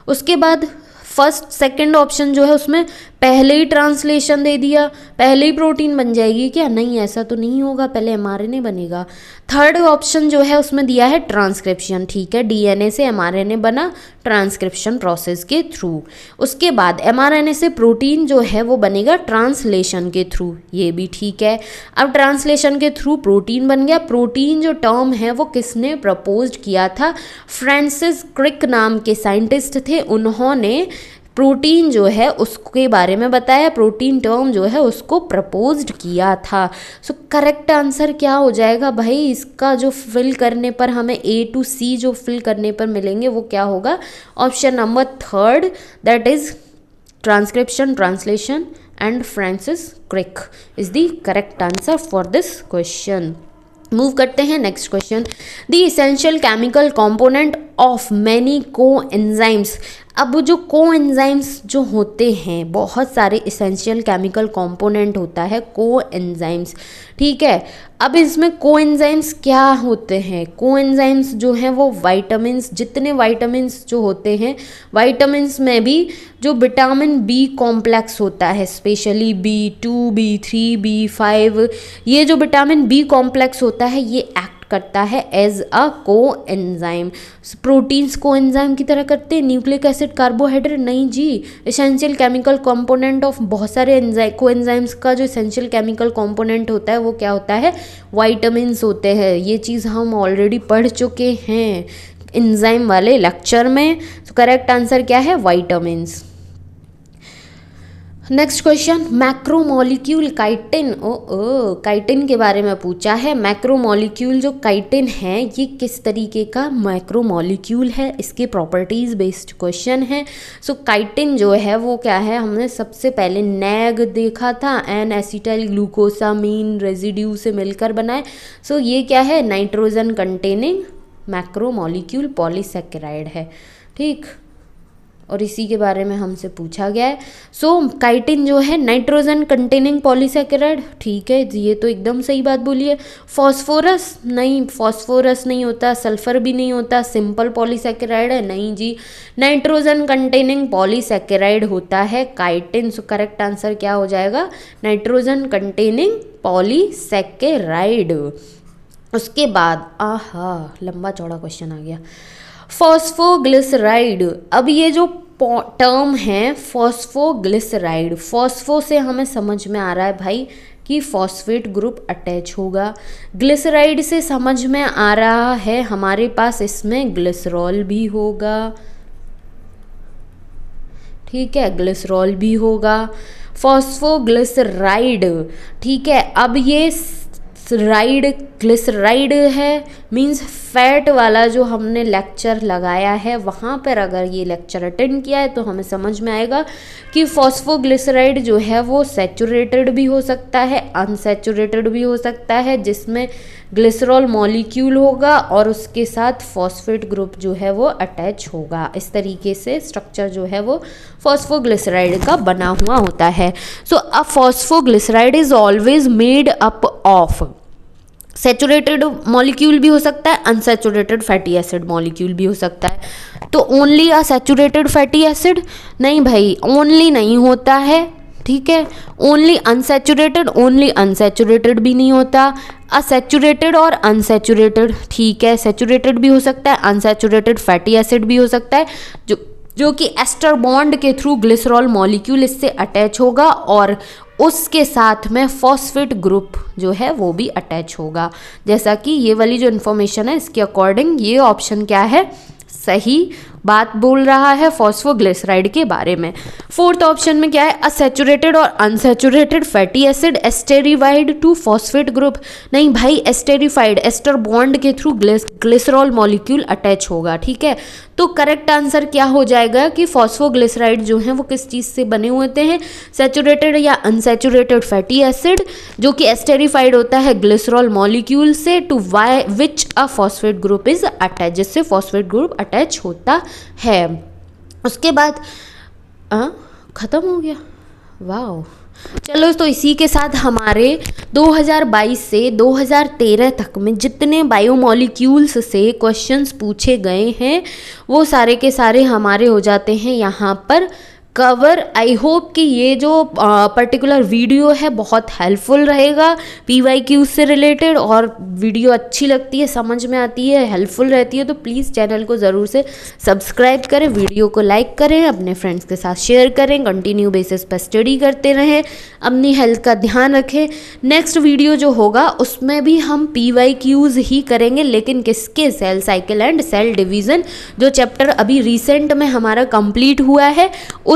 उसके बाद फर्स्ट सेकंड ऑप्शन जो है उसमें पहले ही ट्रांसलेशन दे दिया, पहले ही प्रोटीन बन जाएगी क्या, नहीं ऐसा तो नहीं होगा, पहले एमआरएनए बनेगा। थर्ड ऑप्शन जो है उसमें दिया है ट्रांसक्रिप्शन, ठीक है, डीएनए से एमआरएनए बना ट्रांसक्रिप्शन प्रोसेस के थ्रू। उसके बाद एमआरएनए से प्रोटीन जो है वो बनेगा ट्रांसलेशन के थ्रू, ये भी ठीक है। अब ट्रांसलेशन के थ्रू प्रोटीन बन गया। प्रोटीन जो टर्म है वो किसने प्रपोज्ड किया था, फ्रांसिस क्रिक नाम के साइंटिस्ट थे, उन्होंने प्रोटीन जो है उसके बारे में बताया, प्रोटीन टर्म जो है उसको प्रपोज्ड किया था। सो करेक्ट आंसर क्या हो जाएगा भाई, इसका जो फिल करने पर हमें ए टू सी जो फिल करने पर मिलेंगे वो क्या होगा, option number third, that is transcription, translation and Francis Crick is the correct answer for this question. Move करते हैं next question. The essential chemical component of many coenzymes. अब जो कोएंजाइम्स जो होते हैं, बहुत सारे इसेंशियल केमिकल कंपोनेंट होता है कोएंजाइम्स, ठीक है। अब इसमें कोएंजाइम्स क्या होते हैं, कोएंजाइम्स जो हैं वो वाइटामिन्स, जितने वाइटामिन्स जो होते हैं, वाइटामिन्स में भी जो विटामिन बी कॉम्प्लेक्स होता है, स्पेशली B2, B3, B5, ये जो विटामिन बी कॉम्प्लेक्स होता है ये एक्ट करता है as a coenzyme. Proteins coenzyme की तरह करते हैं, न्यूक्लिक एसिड कार्बोहाइड्रेट नहीं जी। एसेंशियल केमिकल कंपोनेंट ऑफ बहुत सारे कोएंजाइम्स का जो एसेंशियल केमिकल कंपोनेंट होता है वो क्या होता है, वाइटामिन्स होते हैं। ये चीज़ हम ऑलरेडी पढ़ चुके हैं एंजाइम वाले लेक्चर में। तो करेक्ट आंसर क्या है, vitamins. Next question, macromolecule chitin. Chitin के बारे में पूछा है। मैक्रोमोलिक्यूल जो काइटिन है ये किस तरीके का मैक्रोमोलिक्यूल है, इसके प्रॉपर्टीज बेस्ड क्वेश्चन है। सो काइटिन जो है वो क्या है, हमने सबसे पहले नैग देखा था, एन एसिटाइल ग्लूकोसामीन रेजिड्यू से मिलकर बनाए। सो ये क्या है, नाइट्रोजन कंटेनिंग मैक्रोमोलिक्यूल पॉलीसैकेराइड है, ठीक, और इसी के बारे में हमसे पूछा गया है। सो काइटिन जो है नाइट्रोजन कंटेनिंग पॉलीसैकेराइड, ठीक है, ये तो एकदम सही बात बोली है। फॉस्फोरस नहीं, फॉस्फोरस नहीं होता, सल्फर भी नहीं होता, सिंपल पॉलीसैकेराइड है, नहीं जी, नाइट्रोजन कंटेनिंग पॉलीसैकेराइड होता है काइटिन। सो करेक्ट आंसर क्या हो जाएगा, नाइट्रोजन कंटेनिंग पॉलीसैकेराइड। उसके बाद लंबा चौड़ा क्वेश्चन आ गया, फॉस्फोग्लिसराइड। अब ये जो टर्म है फॉस्फोग्लिसराइड, फॉस्फो से हमें समझ में आ रहा है भाई कि फॉस्फेट ग्रुप अटैच होगा, ग्लिसराइड से समझ में आ रहा है हमारे पास इसमें ग्लिसरॉल भी होगा, ठीक है, ग्लिसरॉल भी होगा, फॉस्फोग्लिसराइड, ठीक है। अब ये ग्लिसराइड है, मींस फैट वाला जो हमने लेक्चर लगाया है वहाँ पर अगर ये लेक्चर अटेंड किया है तो हमें समझ में आएगा कि फॉस्फोग्लिसराइड जो है वो सैचुरेटेड भी हो सकता है, अनसैचुरेटेड भी हो सकता है, जिसमें ग्लिसरॉल मॉलिक्यूल होगा और उसके साथ फॉस्फेट ग्रुप जो है वो अटैच होगा। इस तरीके से स्ट्रक्चर जो है वो फॉस्फोग्लिसराइड का बना हुआ होता है। So a phosphoglyceride is always made up of saturated molecule भी हो सकता है, अनसैचुरेटेड फैटी एसिड मॉलिक्यूल भी हो सकता है। तो ओनली अ सैचुरेटेड फैटी एसिड नहीं भाई, ओनली नहीं होता है, ठीक है। ओनली अनसैचुरेटेड भी नहीं होता, असैचुरेटेड और अनसैचुरेटेड, ठीक है। सैचुरेटेड भी हो सकता है, अनसैचुरेटेड फैटी एसिड भी हो सकता है, जो कि एस्टर बॉन्ड के थ्रू ग्लिसरॉल मॉलिक्यूल इससे अटैच होगा और उसके साथ में फॉस्फेट ग्रुप जो है वो भी अटैच होगा। जैसा कि ये वाली जो इन्फॉर्मेशन है इसके अकॉर्डिंग ये ऑप्शन क्या है, सही बात बोल रहा है फॉस्फोग्लिसराइड के बारे में। फोर्थ ऑप्शन में क्या है, असैचुरेटेड और unsaturated fatty acid esterified to phosphate group. नहीं भाई, एस्टेरिफाइड, एस्टर बॉन्ड के थ्रू ग्लिसरॉल मॉलिक्यूल अटैच होगा, ठीक है। तो करेक्ट आंसर क्या हो जाएगा कि फॉस्फोग्लिसराइड जो है वो किस चीज़ से बने होते हैं, सैचुरेटेड या अनसैचुरेटेड फैटी एसिड जो कि एस्टेरिफाइड होता है ग्लिसरॉल मॉलिक्यूल से, to which a phosphate group is attach, जिससे फॉस्फेट ग्रुप अटैच होता है। उसके बाद खत्म हो गया, वाह। चलो, तो इसी के साथ हमारे 2022 से 2013 तक में जितने बायोमॉलिक्यूल्स से क्वेश्चंस पूछे गए हैं वो सारे के सारे हमारे हो जाते हैं यहाँ पर कवर। आई होप कि ये जो पर्टिकुलर वीडियो है बहुत हेल्पफुल रहेगा PYQ से रिलेटेड, और वीडियो अच्छी लगती है, समझ में आती है, हेल्पफुल रहती है तो प्लीज़ चैनल को ज़रूर से सब्सक्राइब करें, वीडियो को लाइक करें, अपने फ्रेंड्स के साथ शेयर करें, कंटिन्यू बेसिस पर स्टडी करते रहें, अपनी हेल्थ का ध्यान रखें। नेक्स्ट वीडियो जो होगा उसमें भी हम PYQs ही करेंगे, लेकिन किसके, cell cycle and cell division, जो चैप्टर अभी रिसेंट में हमारा कंप्लीट हुआ है उस